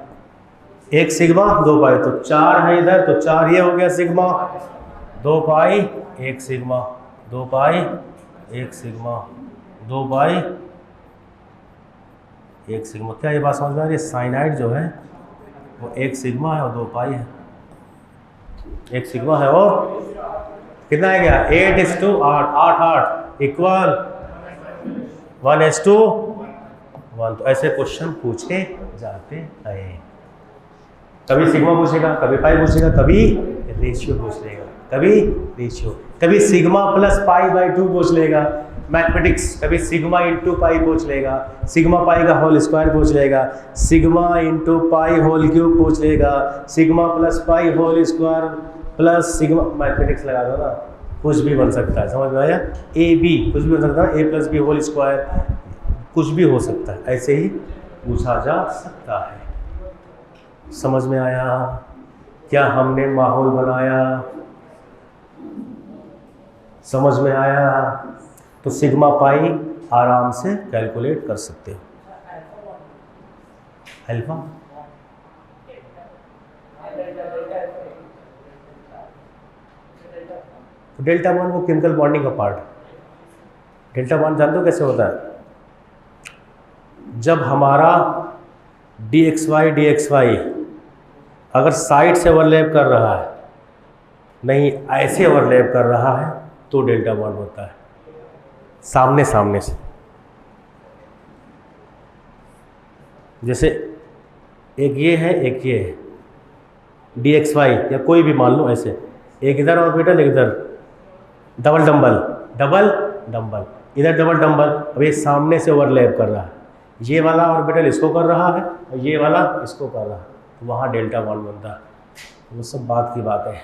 1 सिग्मा 2 पाई, तो 4 है इधर, तो 4 ये हो गया सिग्मा, 2 पाई 1 सिग्मा, 2 पाई 1 सिग्मा, 2 पाई 1 सिग्मा। क्या ये बात समझ में आ रही है? साइनाइड जो है वो 1 सिग्मा है और 2 पाई है। 1 सिग्मा है और कितना आ गया? 8:8, 8 8 इक्वल 1:1। तो ऐसे क्वेश्चन पूछे जाते हैं। कभी सिग्मा पूछेगा, कभी पाई पूछेगा, कभी रेशियो पूछ लेगा, कभी रेशियो, कभी सिग्मा प्लस पाई बाई 2 पूछ लेगा। मैथमेटिक्स कभी सिग्मा इंटू पाई पूछ लेगा, सिग्मा पाई का होल स्क्वायर पूछ लेगा, sigma into pi whole cube पूछ लेगा, sigma plus pi whole square plus sigma. Mathematics लगा दो ना, कुछ भी बन सकता है। समझ में आया? ए बी कुछ भी बन सकता है, ए प्लस बी होल स्क्वायर, कुछ भी हो सकता है, ऐसे ही पूछा जा सकता है। समझ में आया? क्या हमने माहौल बनाया? समझ में आया? तो सिग्मा पाई आराम से कैलकुलेट कर सकते हो। अल्फा तो डेल्टा बॉन्ड वो केमिकल बॉन्डिंग का पार्ट। डेल्टा बॉन्ड जानते हो कैसे होता है? जब हमारा DXY अगर साइड से ओवरलैप कर रहा है, नहीं ऐसे ओवरलैप कर रहा है, तो डेल्टा बॉन्ड होता है, सामने सामने से। जैसे एक ये है, एक ये है, DXY या कोई भी मान लो ऐसे, एक इधर ऑर्बिटल, एक इधर, डबल डंबल, डबल डंबल, इधर डबल डंबल। अब ये सामने से ओवरलैप कर रहा है, ये वाला ऑर्बिटल इसको कर रहा है और ये वाला इसको कर रहा है, तो वहाँ डेल्टा बॉन्ड बनता है। वो सब बात की बात है,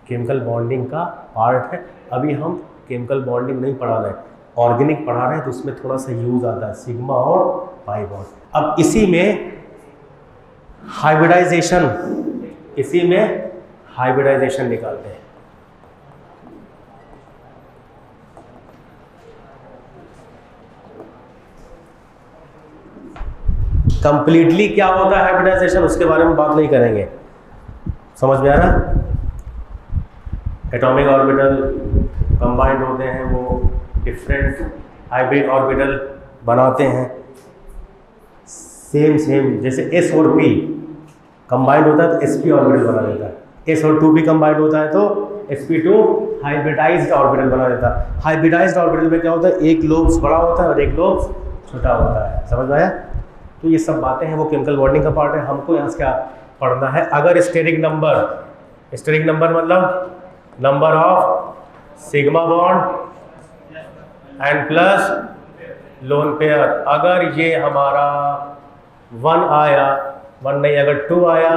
केमिकल बॉन्डिंग का पार्ट है। अभी हम केमिकल बॉन्डिंग नहीं पढ़ा रहे हैं, ऑर्गेनिक पढ़ा रहे हैं, तो उसमें थोड़ा सा यूज आता है सिग्मा और पाई बॉन्ड। अब इसी में हाइब्रिडाइजेशन, इसी में हाइब्रिडाइजेशन निकालते हैं। कंप्लीटली क्या होता है हाइब्रिडाइजेशन, उसके बारे में बात नहीं करेंगे। समझ में आ रहा? एटॉमिक ऑर्बिटल कंबाइंड होते हैं, वो डिफरेंट हाइब्रिड ऑर्बिटल बनाते हैं। सेम जैसे S और P कंबाइंड होता है तो sp ऑर्बिटल बना देता है, S और 2p कंबाइंड होता है तो sp2 हाइब्रिडाइज्ड ऑर्बिटल बना देता है। हाइब्रिडाइज्ड ऑर्बिटल में क्या होता है, एक लोब्स बड़ा होता है और एक लोब्स छोटा होता है। समझ में आया? तो ये सब बातें हैं, वो केमिकल बॉन्डिंग का पार्ट है। हमको यहाँ से क्या पढ़ना है, अगर स्टेरिक नंबर मतलब number of sigma bond and plus lone pair, अगर ये हमारा 1 आया, 1 नहीं अगर 2 आया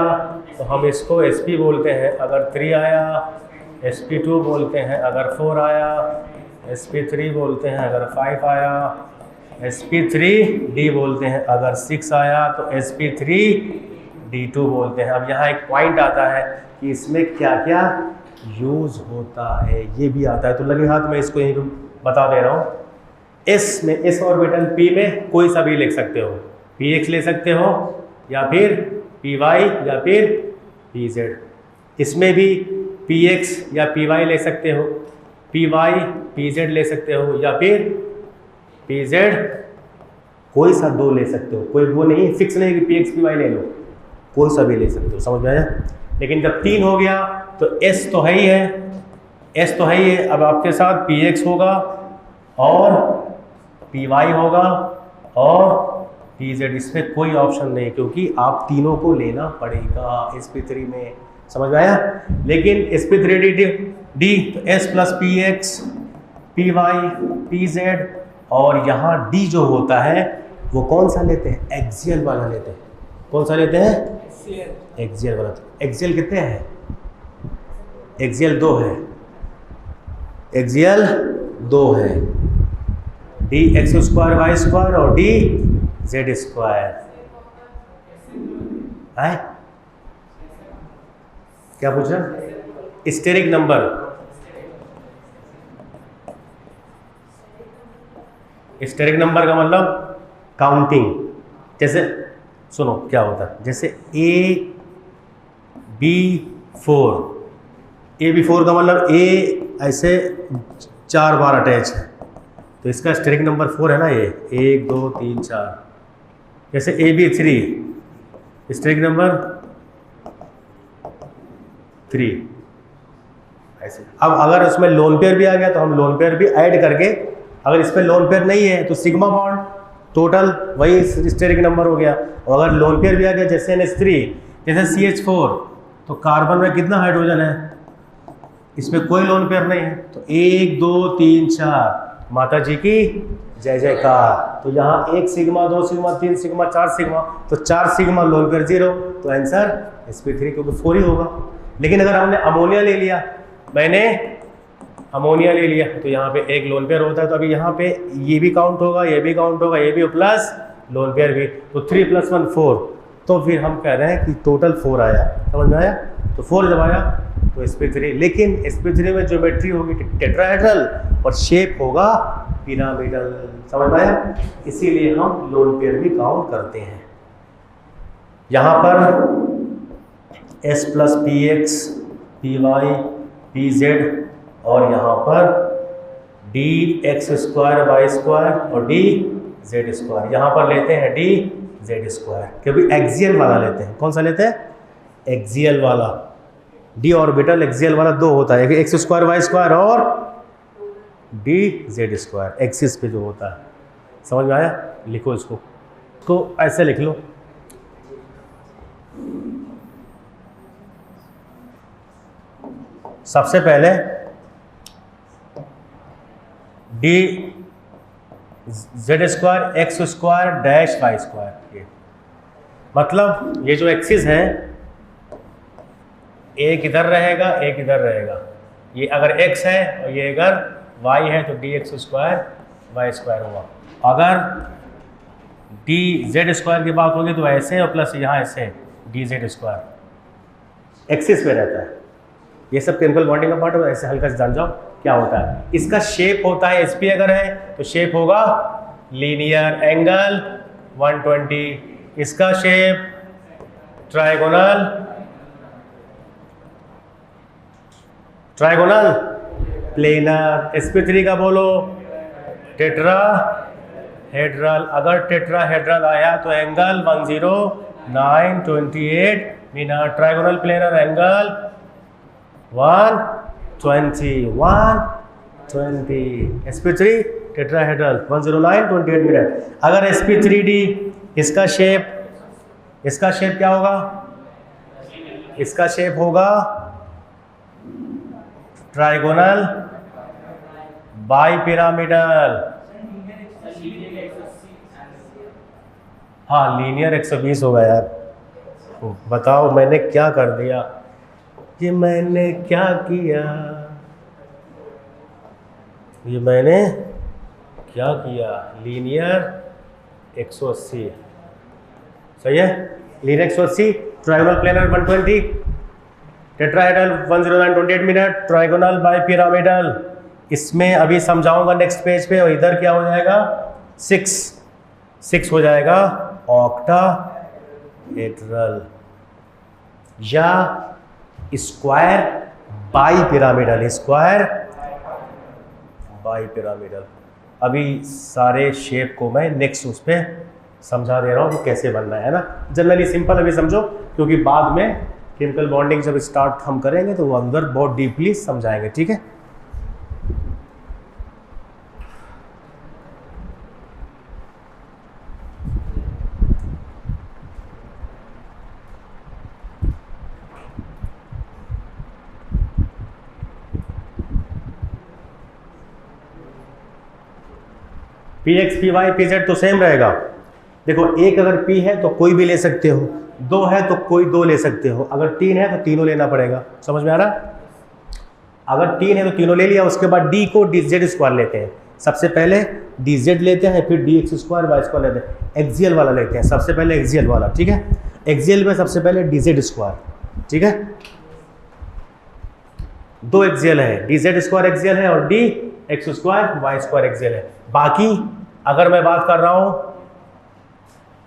तो हम इसको sp बोलते हैं, अगर 3 आया sp2 बोलते हैं, अगर 4 आया sp3 बोलते हैं, अगर 5 आया sp3d बोलते हैं, अगर 6 आया तो sp3d2 बोलते हैं। अब यहाँ एक पॉइंट आता है कि इसमें क्या क्या यूज होता है, ये भी आता है, तो लगे हाथ में इसको यहीं बता दे रहा हूँ। S में S ऑर्बिटल P में कोई सा भी लिख सकते हो, px ले सकते हो या फिर py या फिर pz, इसमें भी px या py ले सकते हो, py pz ले सकते हो या फिर pz कोई सा दो ले सकते हो, कोई वो नहीं फिक्स नहीं कि px py ले लो, कोई सा भी ले सकते हो। समझ में आया? लेकिन जब 3 हो गया तो S तो है ही है, अब आपके साथ px होगा और py होगा और pz, इसमें कोई ऑप्शन नहीं क्योंकि आप तीनों को लेना पड़ेगा sp3 में। समझ में आया? लेकिन sp3d तो s plus px py pz, और यहाँ d जो होता है वो कौन सा लेते हैं, एक्सियल वाला लेते हैं। कौन सा लेते हैं? एक्सियल वाला। एक्सियल कितने हैं? एक्सियल 2 है, एक्सियल 2 है, dx² y² और dz²। है क्या पूछा? स्टेरिक नंबर, स्टेरिक नंबर का मतलब काउंटिंग। जैसे सुनो क्या होता है, जैसे AB4 का मतलब A ऐसे 4 बार अटैच है तो इसका स्टेरिक नंबर 4 है ना, ये 1 2 3 4। जैसे AB3 स्टेरिक नंबर 3 ऐसे। अब अगर उसमें लोन पेयर भी आ गया तो हम लोन पेयर भी ऐड करके, अगर इस पर लोन पेयर नहीं है तो सिग्मा बॉन्ड टोटल वही स्टेरिक नंबर हो गया, और अगर लोन पेयर भी आ गया जैसे NH3 जैसे CH4 तो कार्बन में कितना हाइड्रोजन है, इसमें कोई लोन पेयर नहीं है तो 1 2 3 4 माता जी की जय जयकार। तो यहाँ 1 सिग्मा 2 सिग्मा 3 सिग्मा 4 सिग्मा, तो 4 सिग्मा लोन पेयर 0, तो आंसर sp3 क्योंकि 4 ही होगा। लेकिन अगर हमने अमोनिया ले लिया, मैंने अमोनिया ले लिया तो यहाँ पे 1 लोन पेयर होता है, तो अभी यहाँ पे ये भी काउंट होगा, ये भी काउंट होगा, ये भी प्लस लोन पेयर भी, तो 3 + 1 4, तो फिर हम कह रहे हैं कि टोटल 4 आया। समझ में आया? तो 4 जब आया तो sp3, लेकिन sp3 में ज्योमेट्री होगी टेट्राहेड्रल और शेप होगा पिरामिडल। समझ में आया? इसीलिए हम लोन पेयर भी काउंट करते हैं। यहाँ पर s + px py pz और यहाँ पर dx² y² और dz², यहाँ पर लेते हैं dz², क्योंकि एक्सियल वाला लेते हैं। कौन सा लेते हैं? एक्सियल वाला। d ऑर्बिटल एक्सियल वाला 2 होता है, एक x² y² और dz², एक्सिस पे जो होता है। समझ में आया? लिखो इसको ऐसे लिख लो, सबसे पहले dz² x² डैश y², ये मतलब ये जो एक्सिस है एक इधर रहेगा एक इधर रहेगा, ये अगर x है और ये अगर y है तो dx² y² हुआ। अगर dz² की बात होगी तो ऐसे और प्लस यहाँ ऐसे dz² एक्सिस पे रहता है। ये सब केमिकल बॉन्डिंग का पार्ट है, ऐसे हल्का से जान जाओ क्या होता है। इसका शेप होता है sp अगर है तो शेप होगा लीनियर एंगल 120, इसका शेप ट्राइगोनल प्लेनर, sp3 का बोलो टेट्रा हेड्रल, अगर टेट्राहेड्रल आया तो angle 109.28 minute, trigonal planar angle 120 sp3 tetrahedral 109.28 minute. अगर sp3d इसका शेप क्या होगा? इसका शेप होगा ट्राइगोनल बाइपिरामिडल। हाँ, लीनियर 120 होगा यार। बताओ मैंने क्या कर दिया, ये मैंने क्या किया, ये मैंने क्या किया। लीनियर 180 सही है। Linear 180, trigonal planar 120, tetrahedral 109.28 minute, trigonal bipyramidal. इसमें अभी समझाऊंगा नेक्स्ट पेज पे। और इधर क्या हो जाएगा? 6 हो जाएगा ऑक्टाहेड्रल या स्क्वायर बाइपिरामिडल, स्क्वायर बाइपिरामिडल। अभी सारे शेप को मैं नेक्स्ट उस पर समझा दे रहा हूँ कि कैसे बनना है ना। जनरली सिंपल अभी समझो, क्योंकि बाद में केमिकल बॉन्डिंग जब स्टार्ट हम करेंगे तो वो अंदर बहुत डीपली समझाएंगे, ठीक है। P X P Y P Z तो सेम रहेगा। देखो, एक अगर पी है तो कोई भी ले सकते हो, दो है तो कोई दो ले सकते हो, अगर तीन है तो तीनों लेना पड़ेगा। समझ में आ रहा? अगर तीन है तो तीनों ले लिया, उसके बाद डी को डी जेड स्क्वायर लेते हैं। सबसे पहले डी जेड लेते हैं, फिर D X square Y square लेते हैं, एक्सियल वाला लेते हैं सबसे पहले, एक्सियल वाला, ठीक है। एक्सियल में सबसे पहले डी जेड स्क्वायर, ठीक है। दो एक्सियल है, डी जेड स्क्वायर एक्सियल है और D X square Y square axial है। बाकी अगर मैं बात कर रहा हूं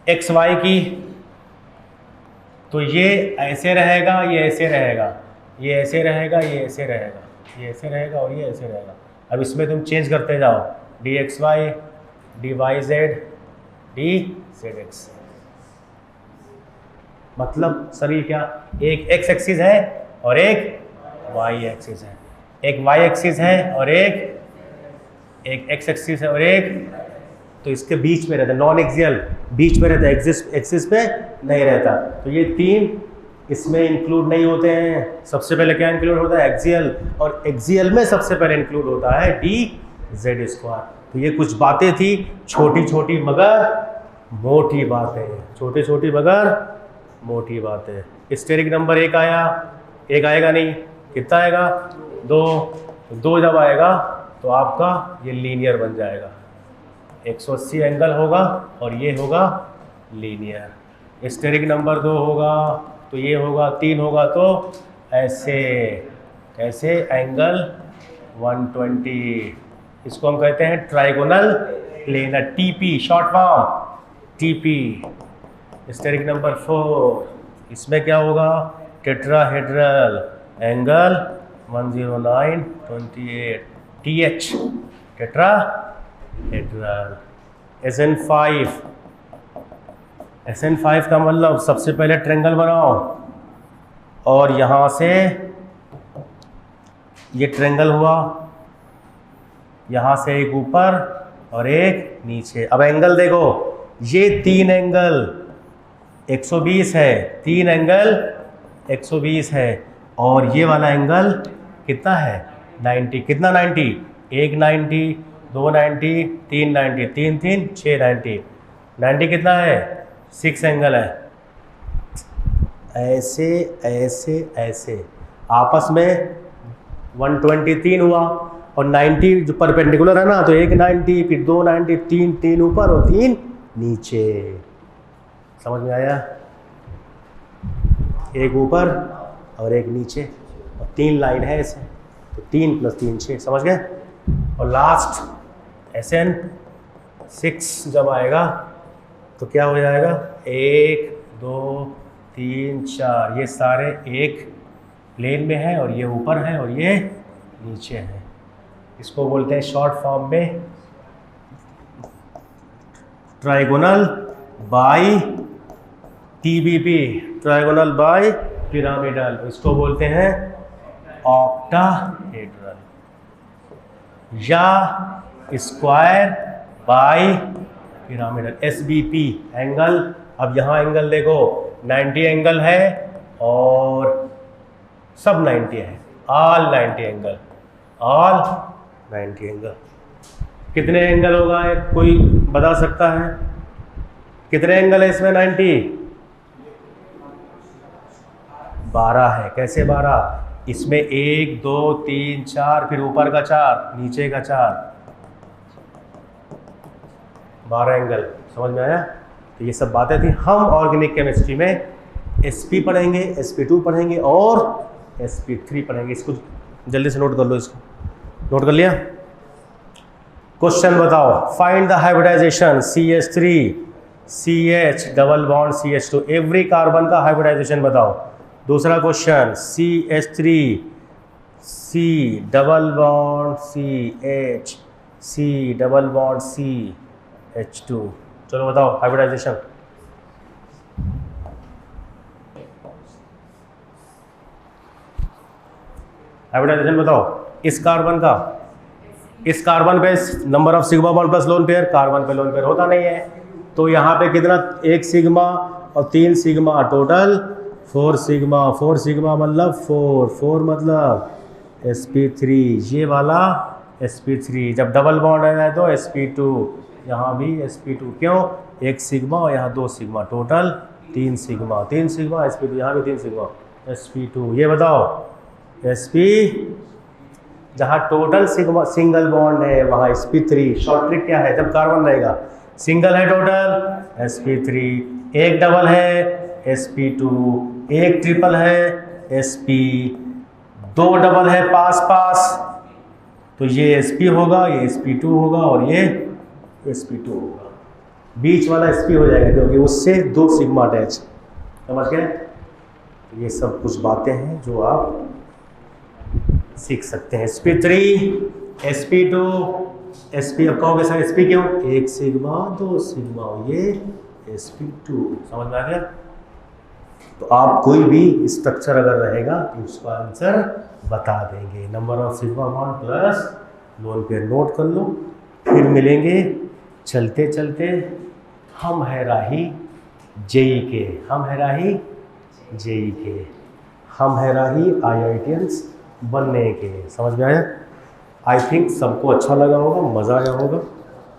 एक्स वाई की, तो ये ऐसे रहेगा, ये ऐसे रहेगा, ये ऐसे रहेगा, ये ऐसे रहेगा, ये ऐसे रहेगा और ये ऐसे रहेगा। अब इसमें तुम चेंज करते जाओ, D X Y, D Y Z, D Z X. मतलब सर ये क्या, एक एक्स एक्सिस है और एक वाई एक्सिस है, एक वाई एक्सिस है और एक एक्स एक्सिस है और एक, तो इसके बीच में रहता है, नॉन एक्सियल बीच में रहता है, एक्सिस पे नहीं रहता। तो ये तीन इसमें इंक्लूड नहीं होते हैं। सबसे पहले क्या इंक्लूड होता है? एक्सियल, और एक्सियल में सबसे पहले इंक्लूड होता है डी जेड स्क्वायर। तो ये कुछ बातें थी छोटी छोटी मगर मोटी बातें, छोटी छोटी मगर मोटी बातें। स्टेरिक नंबर एक आया, एक आएगा नहीं, कितना आएगा? दो जब आएगा तो आपका ये लीनियर बन जाएगा, 180 एंगल होगा और ये होगा लीनियर। स्टेरिक नंबर 2 होगा तो ये होगा, 3 होगा तो ऐसे, कैसे? एंगल 120। इसको हम कहते हैं trigonal planar, TP, short form TP. Steric number 4, इसमें क्या होगा? Tetrahedral, angle 109.28, TH tetrahedral. SN5 का मतलब सबसे पहले ट्रायंगल बनाओ और यहाँ से ये ट्रायंगल हुआ, यहाँ से एक ऊपर और एक नीचे। अब एंगल देखो, ये तीन एंगल 120 है, तीन एंगल 120 है और ये वाला एंगल कितना है? 90। कितना 90? एक 90, 2 90, 3 90, 3 3 6 90। 90 कितना है? 6 एंगल है। ऐसे ऐसे ऐसे आपस में 123 हुआ और 90 जो परपेंडिकुलर है ना, तो एक 90, फिर 2 90, 3 ऊपर और 3 नीचे। समझ में आया? एक ऊपर और एक नीचे और 3 लाइन है ऐसे, तो 3 + 3 6। समझ गए? और लास्ट SN6 जब आएगा तो क्या हो जाएगा? 1 2 3 4, ये सारे एक प्लेन में है और ये ऊपर है और ये नीचे है। इसको बोलते हैं शॉर्ट फॉर्म में trigonal by TBP, trigonal bi pyramidal, इसको बोलते हैं ऑक्टाहेड्रल, या square bi pyramidal SBP angle. अब यहाँ एंगल देखो 90 एंगल है और सब 90 है, ऑल 90 एंगल, ऑल 90 एंगल। कितने एंगल होगा कोई बता सकता है? कितने एंगल है इसमें? 90, 12 है। कैसे 12? इसमें 1 2 3 4, फिर ऊपर का 4, नीचे का 4, 12 एंगल। समझ में आया? तो ये सब बातें थी। हम ऑर्गेनिक केमिस्ट्री में SP पढ़ेंगे, SP2 पढ़ेंगे और SP3 पढ़ेंगे। इसको जल्दी से नोट कर लो, इसको नोट कर लिया? क्वेश्चन बताओ, find the hybridization CH3 CH double bond CH2, every carbon का हाइब्रिडाइजेशन बताओ। दूसरा question CH3 C double bond CH C double bond CH2, चलो बताओ हाइब्रिडाइजेशन। हाइब्रिडाइजेशन बताओ इस कार्बन का। इस कार्बन पे number of sigma bond plus lone pair, carbon पे लोन पेयर होता नहीं है, तो यहाँ पे कितना? 1 सिग्मा और 3 सिग्मा, टोटल 4 सिग्मा। 4 सिग्मा मतलब 4 मतलब sp3, ये वाला sp3। जब डबल बॉन्ड है तो sp2, यहाँ भी sp2। क्यों? 1 सिग्मा और यहाँ 2 sigma, total 3 sigma. 3 sigma sp2, यहाँ भी 3 सिग्मा sp2। ये बताओ sp, जहाँ टोटल सिग्मा सिंगल बॉन्ड है वहाँ sp3। शॉर्ट ट्रिक क्या है? जब कार्बन रहेगा सिंगल है टोटल sp3, एक डबल है sp2, एक ट्रिपल है sp, 2 डबल है पास पास, तो ये sp होगा, ये sp2 होगा और ये sp2 होगा। बीच वाला sp हो जाएगा क्योंकि उससे 2 सिग्मा अटैच। समझ गए? ये सब कुछ बातें हैं जो आप सीख सकते हैं। sp3 sp2 sp, अब कहोगे सर sp क्यों? 1 सिग्मा 2 सिग्मा, ये sp2। समझ में आ गया? तो आप कोई भी स्ट्रक्चर अगर रहेगा तो उसका आंसर बता देंगे। Number of sigma bond plus lone pair note कर लो। फिर मिलेंगे चलते चलते। हम है राही जेई के, हम है राही जेई के, हम है राही IITians बनने के। समझ में आया? आई थिंक सबको अच्छा लगा होगा, मज़ा आया होगा,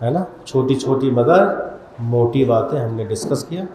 है ना? छोटी छोटी मगर मोटी बातें हमने डिस्कस किया।